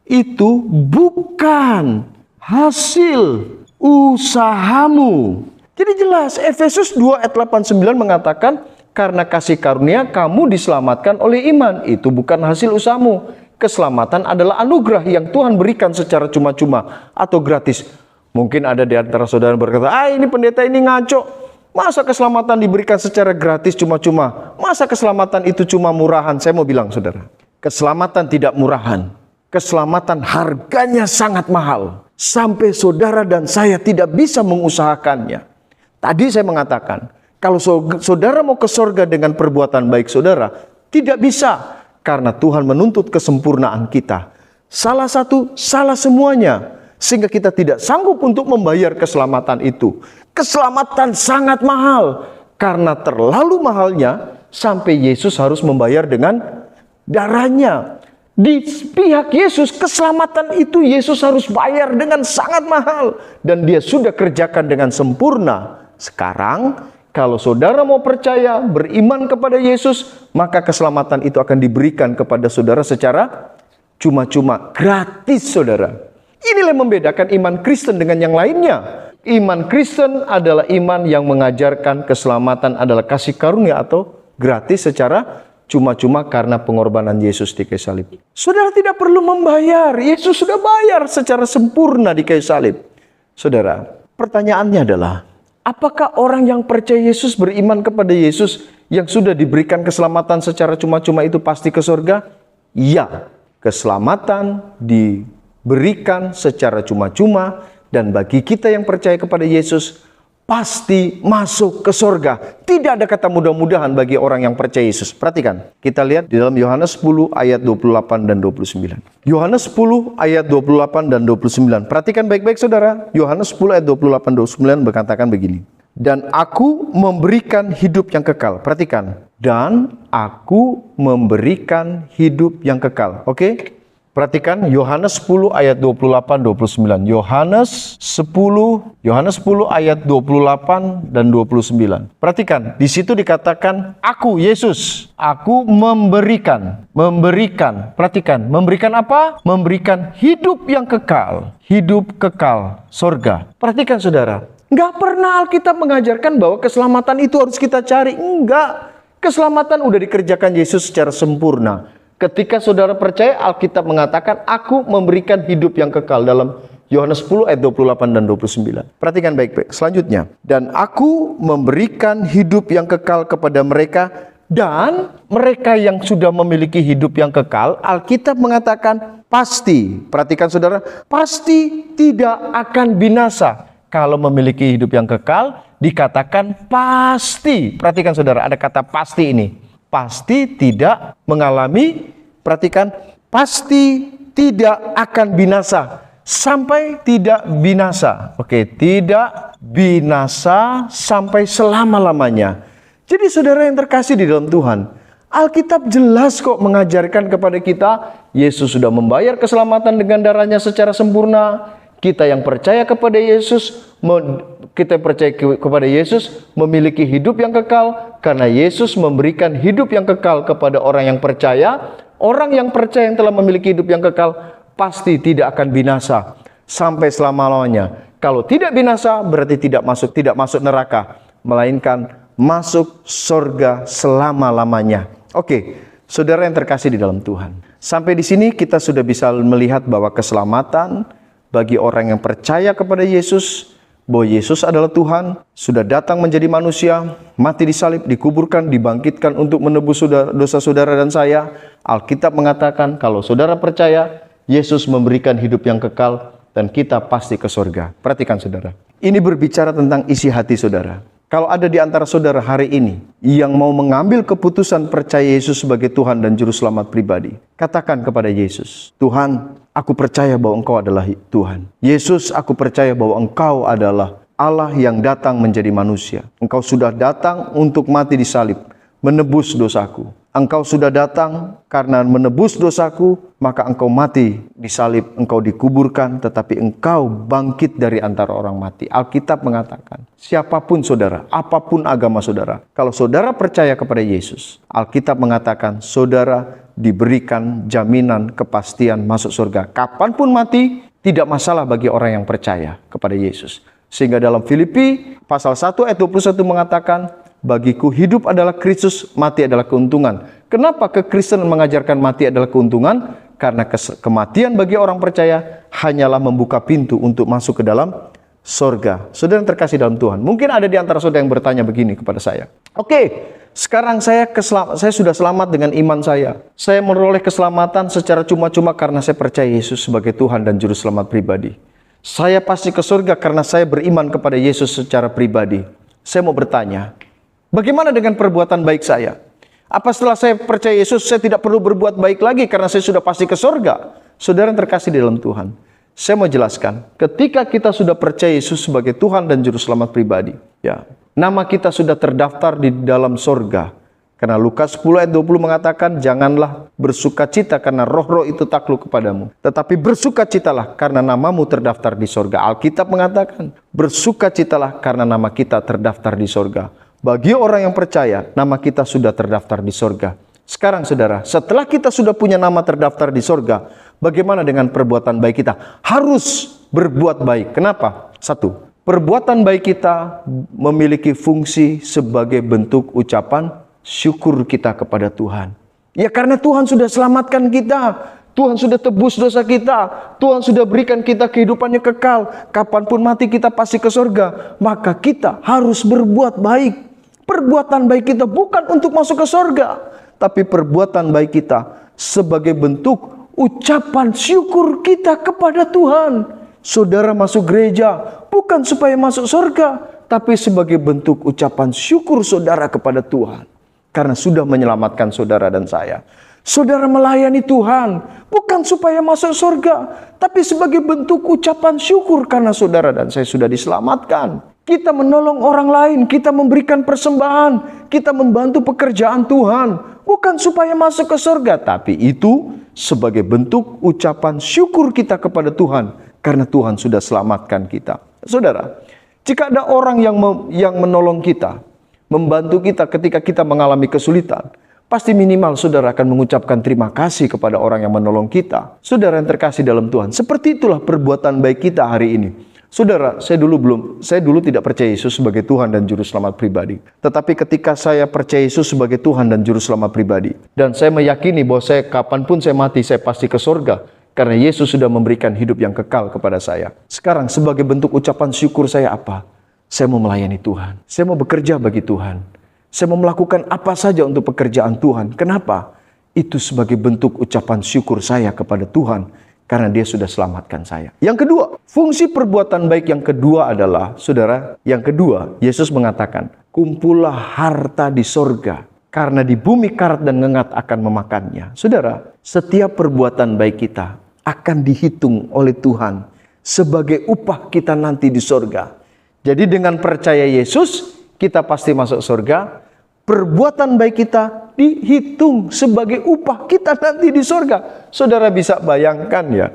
itu bukan hasil usahamu. Jadi jelas, Efesus 2 ayat 8-9 mengatakan, karena kasih karunia kamu diselamatkan oleh iman. Itu bukan hasil usahamu. Keselamatan adalah anugerah yang Tuhan berikan secara cuma-cuma atau gratis. Mungkin ada di antara saudara yang berkata, ini pendeta ini ngaco. Masa keselamatan diberikan secara gratis cuma-cuma? Masa keselamatan itu cuma murahan? Saya mau bilang saudara, keselamatan tidak murahan. Keselamatan harganya sangat mahal. Sampai saudara dan saya tidak bisa mengusahakannya. Tadi saya mengatakan, kalau saudara mau ke surga dengan perbuatan baik saudara, tidak bisa. Karena Tuhan menuntut kesempurnaan kita. Salah satu, salah semuanya. Sehingga kita tidak sanggup untuk membayar keselamatan itu. Keselamatan sangat mahal. Karena terlalu mahalnya, sampai Yesus harus membayar dengan darahnya. Di pihak Yesus, keselamatan itu Yesus harus bayar dengan sangat mahal. Dan dia sudah kerjakan dengan sempurna. Sekarang, kalau saudara mau percaya, beriman kepada Yesus, maka keselamatan itu akan diberikan kepada saudara secara cuma-cuma, gratis saudara. Inilah yang membedakan iman Kristen dengan yang lainnya. Iman Kristen adalah iman yang mengajarkan keselamatan adalah kasih karunia atau gratis secara cuma-cuma karena pengorbanan Yesus di kayu salib. Saudara tidak perlu membayar. Yesus sudah bayar secara sempurna di kayu salib. Saudara, pertanyaannya adalah, apakah orang yang percaya Yesus, beriman kepada Yesus, yang sudah diberikan keselamatan secara cuma-cuma itu pasti ke surga? Ya, keselamatan diberikan secara cuma-cuma, dan bagi kita yang percaya kepada Yesus, pasti masuk ke surga. Tidak ada kata mudah-mudahan bagi orang yang percaya Yesus. Perhatikan, kita lihat di dalam Yohanes 10 ayat 28 dan 29. Yohanes 10 ayat 28 dan 29. Perhatikan baik-baik saudara. Yohanes 10 ayat 28 dan 29 berkatakan begini. Dan aku memberikan hidup yang kekal. Perhatikan. Dan aku memberikan hidup yang kekal. Oke? Perhatikan Yohanes 10 ayat 28 29. Yohanes 10 ayat 28 dan 29. Perhatikan, di situ dikatakan aku Yesus, aku memberikan. Perhatikan, memberikan apa? Memberikan hidup yang kekal, hidup kekal surga. Perhatikan saudara, enggak pernah Alkitab mengajarkan bahwa keselamatan itu harus kita cari. Enggak. Keselamatan udah dikerjakan Yesus secara sempurna. Ketika saudara percaya, Alkitab mengatakan, aku memberikan hidup yang kekal dalam Yohanes 10 ayat 28 dan 29. Perhatikan baik-baik. Selanjutnya, dan aku memberikan hidup yang kekal kepada mereka, dan mereka yang sudah memiliki hidup yang kekal, Alkitab mengatakan pasti, perhatikan saudara, pasti tidak akan binasa. Kalau memiliki hidup yang kekal, dikatakan pasti. Perhatikan saudara, ada kata pasti ini. Pasti tidak mengalami, perhatikan, pasti tidak akan binasa. Sampai tidak binasa. Oke, tidak binasa sampai selama-lamanya. Jadi saudara yang terkasih di dalam Tuhan, Alkitab jelas kok mengajarkan kepada kita, Yesus sudah membayar keselamatan dengan darahnya secara sempurna. Kita yang percaya kepada Yesus, memiliki hidup yang kekal karena Yesus memberikan hidup yang kekal kepada orang yang percaya. Orang yang percaya yang telah memiliki hidup yang kekal pasti tidak akan binasa sampai selama-lamanya. Kalau tidak binasa berarti tidak masuk neraka, melainkan masuk surga selama-lamanya. Oke, saudara yang terkasih di dalam Tuhan. Sampai di sini kita sudah bisa melihat bahwa keselamatan bagi orang yang percaya kepada Yesus, bahwa Yesus adalah Tuhan, sudah datang menjadi manusia, mati di salib, dikuburkan, dibangkitkan untuk menebus dosa saudara dan saya. Alkitab mengatakan kalau saudara percaya, Yesus memberikan hidup yang kekal dan kita pasti ke surga. Perhatikan saudara, ini berbicara tentang isi hati saudara. Kalau ada di antara saudara hari ini yang mau mengambil keputusan percaya Yesus sebagai Tuhan dan Juru Selamat pribadi, katakan kepada Yesus, Tuhan, aku percaya bahwa Engkau adalah Tuhan. Yesus, aku percaya bahwa Engkau adalah Allah yang datang menjadi manusia. Engkau sudah datang untuk mati di salib, menebus dosaku. Engkau sudah datang karena menebus dosaku, maka Engkau mati di salib, Engkau dikuburkan, tetapi Engkau bangkit dari antara orang mati. Alkitab mengatakan, siapapun saudara, apapun agama saudara, kalau saudara percaya kepada Yesus, Alkitab mengatakan saudara diberikan jaminan kepastian masuk surga. Kapanpun mati, tidak masalah bagi orang yang percaya kepada Yesus. Sehingga dalam Filipi pasal 1 ayat 21 mengatakan, bagiku hidup adalah Kristus, mati adalah keuntungan. Kenapa kekristenan mengajarkan mati adalah keuntungan? Karena kematian bagi orang percaya hanyalah membuka pintu untuk masuk ke dalam sorga. Saudara yang terkasih dalam Tuhan, mungkin ada di antara saudara yang bertanya begini kepada saya. Oke, sekarang saya sudah selamat dengan iman saya. Saya meroleh keselamatan secara cuma-cuma karena saya percaya Yesus sebagai Tuhan dan Juru Selamat pribadi. Saya pasti ke surga karena saya beriman kepada Yesus secara pribadi. Saya mau bertanya, bagaimana dengan perbuatan baik saya? Apa setelah saya percaya Yesus, saya tidak perlu berbuat baik lagi karena saya sudah pasti ke surga? Saudara yang terkasih di dalam Tuhan, saya mau jelaskan, ketika kita sudah percaya Yesus sebagai Tuhan dan Juru Selamat pribadi, ya, nama kita sudah terdaftar di dalam surga. Karena Lukas 10 ayat 20 mengatakan, janganlah bersukacita karena roh-roh itu takluk kepadamu. Tetapi bersukacitalah karena namamu terdaftar di sorga. Alkitab mengatakan, bersukacitalah karena nama kita terdaftar di sorga. Bagi orang yang percaya, nama kita sudah terdaftar di sorga. Sekarang saudara, setelah kita sudah punya nama terdaftar di sorga, bagaimana dengan perbuatan baik kita? Harus berbuat baik. Kenapa? Satu, perbuatan baik kita memiliki fungsi sebagai bentuk ucapan syukur kita kepada Tuhan. Ya karena Tuhan sudah selamatkan kita, Tuhan sudah tebus dosa kita, Tuhan sudah berikan kita kehidupannya kekal, kapanpun mati kita pasti ke surga, maka kita harus berbuat baik. Perbuatan baik kita bukan untuk masuk ke surga, tapi perbuatan baik kita sebagai bentuk ucapan syukur kita kepada Tuhan. Saudara masuk gereja bukan supaya masuk surga, tapi sebagai bentuk ucapan syukur saudara kepada Tuhan. Karena sudah menyelamatkan saudara dan saya. Saudara melayani Tuhan bukan supaya masuk surga, tapi sebagai bentuk ucapan syukur karena saudara dan saya sudah diselamatkan. Kita menolong orang lain, kita memberikan persembahan, kita membantu pekerjaan Tuhan. Bukan supaya masuk ke surga, tapi itu sebagai bentuk ucapan syukur kita kepada Tuhan. Karena Tuhan sudah selamatkan kita. Saudara, jika ada orang yang menolong kita, membantu kita ketika kita mengalami kesulitan, pasti minimal saudara akan mengucapkan terima kasih kepada orang yang menolong kita. Saudara yang terkasih dalam Tuhan, seperti itulah perbuatan baik kita hari ini. Saudara, saya dulu tidak percaya Yesus sebagai Tuhan dan Juru Selamat pribadi. Tetapi ketika saya percaya Yesus sebagai Tuhan dan Juru Selamat pribadi, dan saya meyakini bahwa saya kapanpun saya mati, saya pasti ke surga, karena Yesus sudah memberikan hidup yang kekal kepada saya. Sekarang sebagai bentuk ucapan syukur saya apa? Saya mau melayani Tuhan. Saya mau bekerja bagi Tuhan. Saya mau melakukan apa saja untuk pekerjaan Tuhan. Kenapa? Itu sebagai bentuk ucapan syukur saya kepada Tuhan. Karena dia sudah selamatkan saya. Yang kedua, fungsi perbuatan baik yang kedua adalah, saudara, yang kedua, Yesus mengatakan, kumpullah harta di sorga. Karena di bumi karat dan ngengat akan memakannya. Saudara, setiap perbuatan baik kita akan dihitung oleh Tuhan sebagai upah kita nanti di sorga. Jadi dengan percaya Yesus, kita pasti masuk surga. Perbuatan baik kita dihitung sebagai upah kita nanti di surga. Saudara bisa bayangkan ya.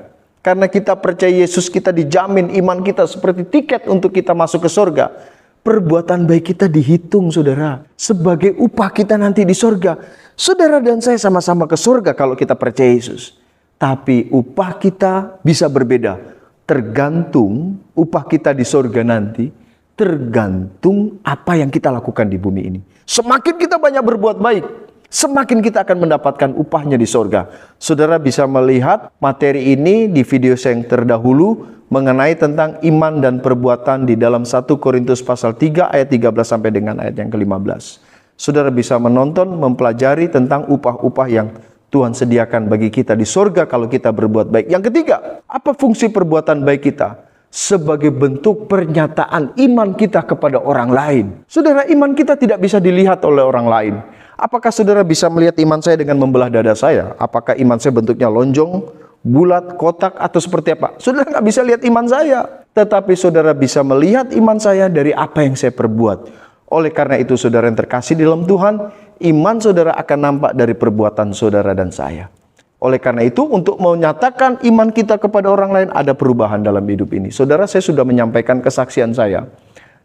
Karena kita percaya Yesus, kita dijamin iman kita seperti tiket untuk kita masuk ke surga. Perbuatan baik kita dihitung saudara. Sebagai upah kita nanti di surga. Saudara dan saya sama-sama ke surga kalau kita percaya Yesus. Tapi upah kita bisa berbeda. Tergantung upah kita di surga nanti, tergantung apa yang kita lakukan di bumi ini. Semakin kita banyak berbuat baik, semakin kita akan mendapatkan upahnya di surga. Saudara bisa melihat materi ini di video saya yang terdahulu mengenai tentang iman dan perbuatan di dalam 1 Korintus pasal 3 ayat 13 sampai dengan ayat yang ke-15. Saudara bisa menonton, mempelajari tentang upah-upah yang Tuhan sediakan bagi kita di surga kalau kita berbuat baik. Yang ketiga, apa fungsi perbuatan baik kita? sebagai bentuk pernyataan iman kita kepada orang lain. Saudara, iman kita tidak bisa dilihat oleh orang lain. Apakah saudara bisa melihat iman saya dengan membelah dada saya? Apakah iman saya bentuknya lonjong, bulat, kotak, atau seperti apa? Saudara nggak bisa lihat iman saya. Tetapi saudara bisa melihat iman saya dari apa yang saya perbuat. Oleh karena itu saudara yang terkasih di dalam Tuhan, iman saudara akan nampak dari perbuatan saudara dan saya. Oleh karena itu, untuk menyatakan iman kita kepada orang lain, ada perubahan dalam hidup ini. Saudara, saya sudah menyampaikan kesaksian saya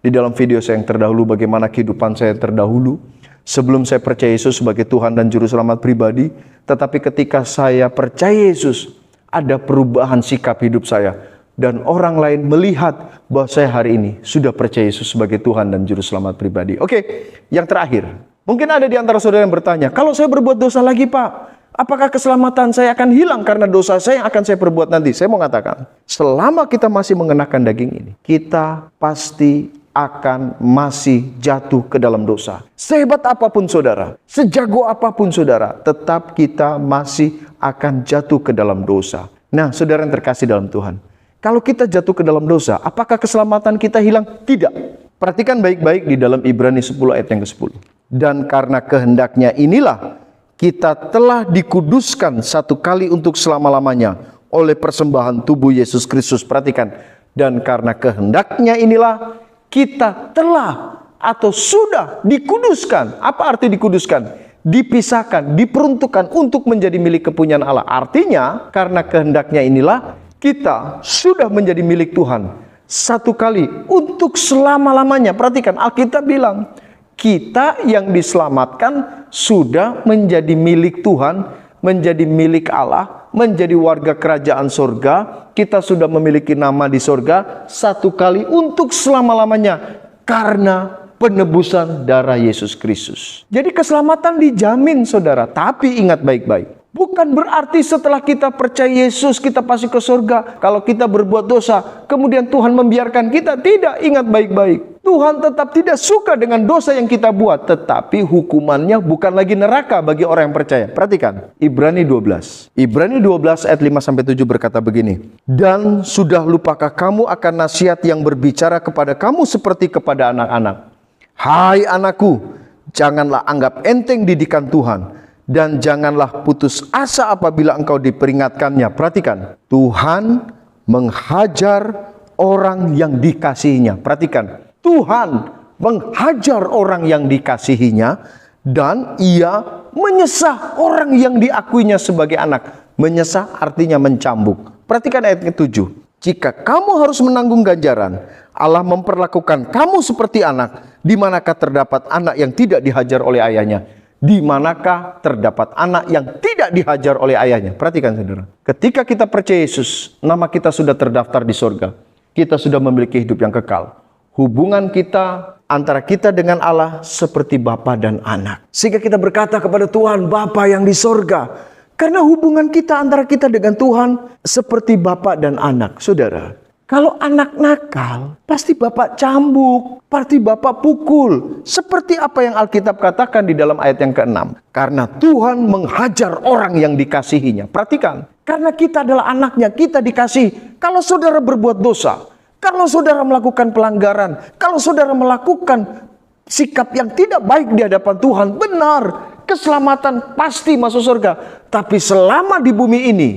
di dalam video saya yang terdahulu, bagaimana kehidupan saya terdahulu sebelum saya percaya Yesus sebagai Tuhan dan Juru Selamat pribadi. Tetapi ketika saya percaya Yesus, ada perubahan sikap hidup saya. Dan orang lain melihat bahwa saya hari ini sudah percaya Yesus sebagai Tuhan dan Juru Selamat pribadi. Oke, yang terakhir. Mungkin ada di antara saudara yang bertanya, kalau saya berbuat dosa lagi Pak, apakah keselamatan saya akan hilang karena dosa saya yang akan saya perbuat nanti? Saya mau katakan, selama kita masih mengenakan daging ini, kita pasti akan masih jatuh ke dalam dosa. Sehebat apapun saudara, sejago apapun saudara, tetap kita masih akan jatuh ke dalam dosa. Nah, saudara yang terkasih dalam Tuhan, kalau kita jatuh ke dalam dosa, apakah keselamatan kita hilang? Tidak. Perhatikan baik-baik di dalam Ibrani 10 ayat yang ke-10. Dan karena kehendaknya inilah kita telah dikuduskan satu kali untuk selama-lamanya oleh persembahan tubuh Yesus Kristus. Perhatikan. Dan karena kehendaknya inilah kita telah atau sudah dikuduskan. Apa arti dikuduskan? Dipisahkan, diperuntukkan untuk menjadi milik kepunyaan Allah. Artinya, karena kehendaknya inilah kita sudah menjadi milik Tuhan satu kali untuk selama-lamanya. Perhatikan, Alkitab bilang, kita yang diselamatkan sudah menjadi milik Tuhan, menjadi milik Allah, menjadi warga kerajaan sorga. Kita sudah memiliki nama di sorga satu kali untuk selama-lamanya karena penebusan darah Yesus Kristus. Jadi keselamatan dijamin saudara, tapi ingat baik-baik. Bukan berarti setelah kita percaya Yesus kita pasti ke surga. Kalau kita berbuat dosa, kemudian Tuhan membiarkan kita. Tidak, ingat baik-baik. Tuhan tetap tidak suka dengan dosa yang kita buat. Tetapi hukumannya bukan lagi neraka bagi orang yang percaya. Perhatikan, Ibrani 12. Ibrani 12 ayat 5-7 berkata begini. Dan sudah lupakah kamu akan nasihat yang berbicara kepada kamu seperti kepada anak-anak? Hai anakku, janganlah anggap enteng didikan Tuhan. Dan janganlah putus asa apabila engkau diperingatkannya. Perhatikan, Tuhan menghajar orang yang dikasihinya. Perhatikan, Tuhan menghajar orang yang dikasihinya dan ia menyesah orang yang diakuinya sebagai anak. Menyesah artinya mencambuk. Perhatikan ayat ke-7. Jika kamu harus menanggung ganjaran, Allah memperlakukan kamu seperti anak. Di manakah terdapat anak yang tidak dihajar oleh ayahnya? Di manakah terdapat anak yang tidak dihajar oleh ayahnya? Perhatikan saudara. Ketika kita percaya Yesus, nama kita sudah terdaftar di sorga. Kita sudah memiliki hidup yang kekal. Hubungan kita antara kita dengan Allah seperti bapa dan anak. Sehingga kita berkata kepada Tuhan, Bapa yang di sorga. Karena hubungan kita antara kita dengan Tuhan seperti bapa dan anak. Saudara, kalau anak nakal, pasti bapak cambuk, pasti bapak pukul. Seperti apa yang Alkitab katakan di dalam ayat yang ke-6. Karena Tuhan menghajar orang yang dikasihinya. Perhatikan, karena kita adalah anaknya, kita dikasih. Kalau saudara berbuat dosa, kalau saudara melakukan pelanggaran, kalau saudara melakukan sikap yang tidak baik di hadapan Tuhan, benar, keselamatan pasti masuk surga. Tapi selama di bumi ini,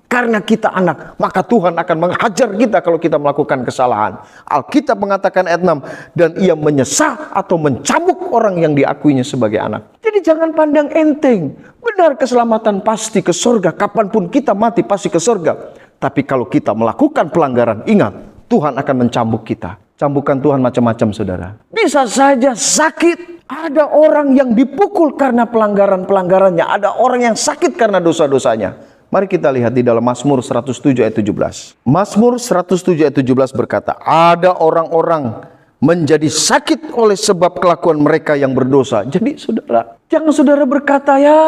karena kita anak, maka Tuhan akan menghajar kita kalau kita melakukan kesalahan. Alkitab mengatakan ayat 6, dan ia menyesah atau mencambuk orang yang diakuinya sebagai anak. Jadi jangan pandang enteng. Benar, keselamatan pasti ke surga. Kapanpun kita mati pasti ke surga. Tapi kalau kita melakukan pelanggaran, ingat, Tuhan akan mencambuk kita. Cambukan Tuhan macam-macam saudara. Bisa saja sakit. Ada orang yang dipukul karena pelanggaran-pelanggarannya. Ada orang yang sakit karena dosa-dosanya. Mari kita lihat di dalam Mazmur 107 ayat 17. Mazmur 107 ayat 17 berkata, ada orang-orang menjadi sakit oleh sebab kelakuan mereka yang berdosa. Jadi saudara, jangan saudara berkata, ya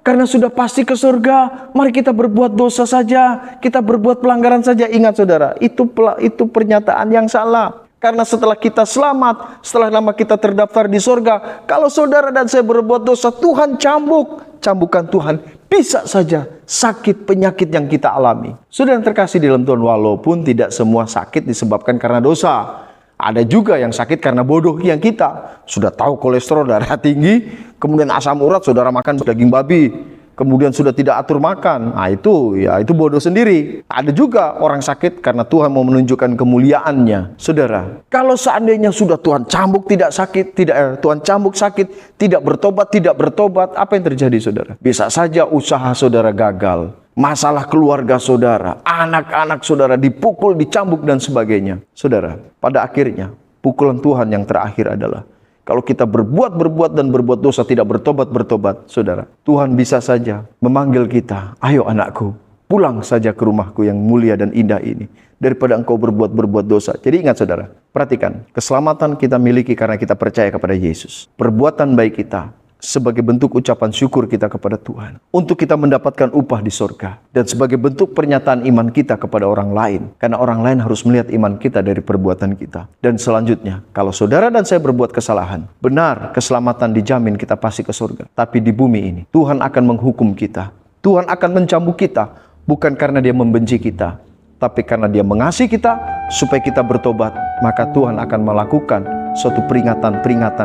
karena sudah pasti ke surga, mari kita berbuat dosa saja, kita berbuat pelanggaran saja. Ingat saudara, itu pernyataan yang salah. Karena setelah kita selamat, setelah nama kita terdaftar di surga, kalau saudara dan saya berbuat dosa, Tuhan cambuk. Cambukan Tuhan bisa saja sakit penyakit yang kita alami. Saudara yang terkasih di dalam Tuhan, walaupun tidak semua sakit disebabkan karena dosa. Ada juga yang sakit karena bodoh yang kita. Sudah tahu kolesterol darah tinggi, kemudian asam urat, saudara makan daging babi, kemudian sudah tidak atur makan. Nah itu bodoh sendiri. Ada juga orang sakit karena Tuhan mau menunjukkan kemuliaannya. Saudara, kalau seandainya sudah Tuhan cambuk Tuhan cambuk sakit, tidak bertobat, apa yang terjadi saudara? Bisa saja usaha saudara gagal. Masalah keluarga saudara, anak-anak saudara dipukul, dicambuk dan sebagainya. Saudara, pada akhirnya pukulan Tuhan yang terakhir adalah kalau kita berbuat dan berbuat dosa, tidak bertobat, saudara, Tuhan bisa saja memanggil kita, ayo anakku, pulang saja ke rumahku yang mulia dan indah ini, daripada engkau berbuat dosa. Jadi ingat saudara, perhatikan, keselamatan kita miliki karena kita percaya kepada Yesus. Perbuatan baik kita sebagai bentuk ucapan syukur kita kepada Tuhan, untuk kita mendapatkan upah di surga, dan sebagai bentuk pernyataan iman kita kepada orang lain, karena orang lain harus melihat iman kita dari perbuatan kita. Dan selanjutnya, kalau saudara dan saya berbuat kesalahan, benar keselamatan dijamin kita pasti ke surga, tapi di bumi ini Tuhan akan menghukum kita, Tuhan akan mencambuk kita, bukan karena Dia membenci kita, tapi karena Dia mengasihi kita supaya kita bertobat. Maka Tuhan akan melakukan suatu peringatan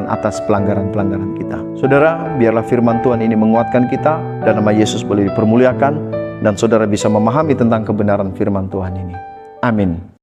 atas pelanggaran-pelanggaran kita. Saudara, biarlah firman Tuhan ini menguatkan kita dan nama Yesus boleh dipermuliakan, dan saudara bisa memahami tentang kebenaran firman Tuhan ini. Amin.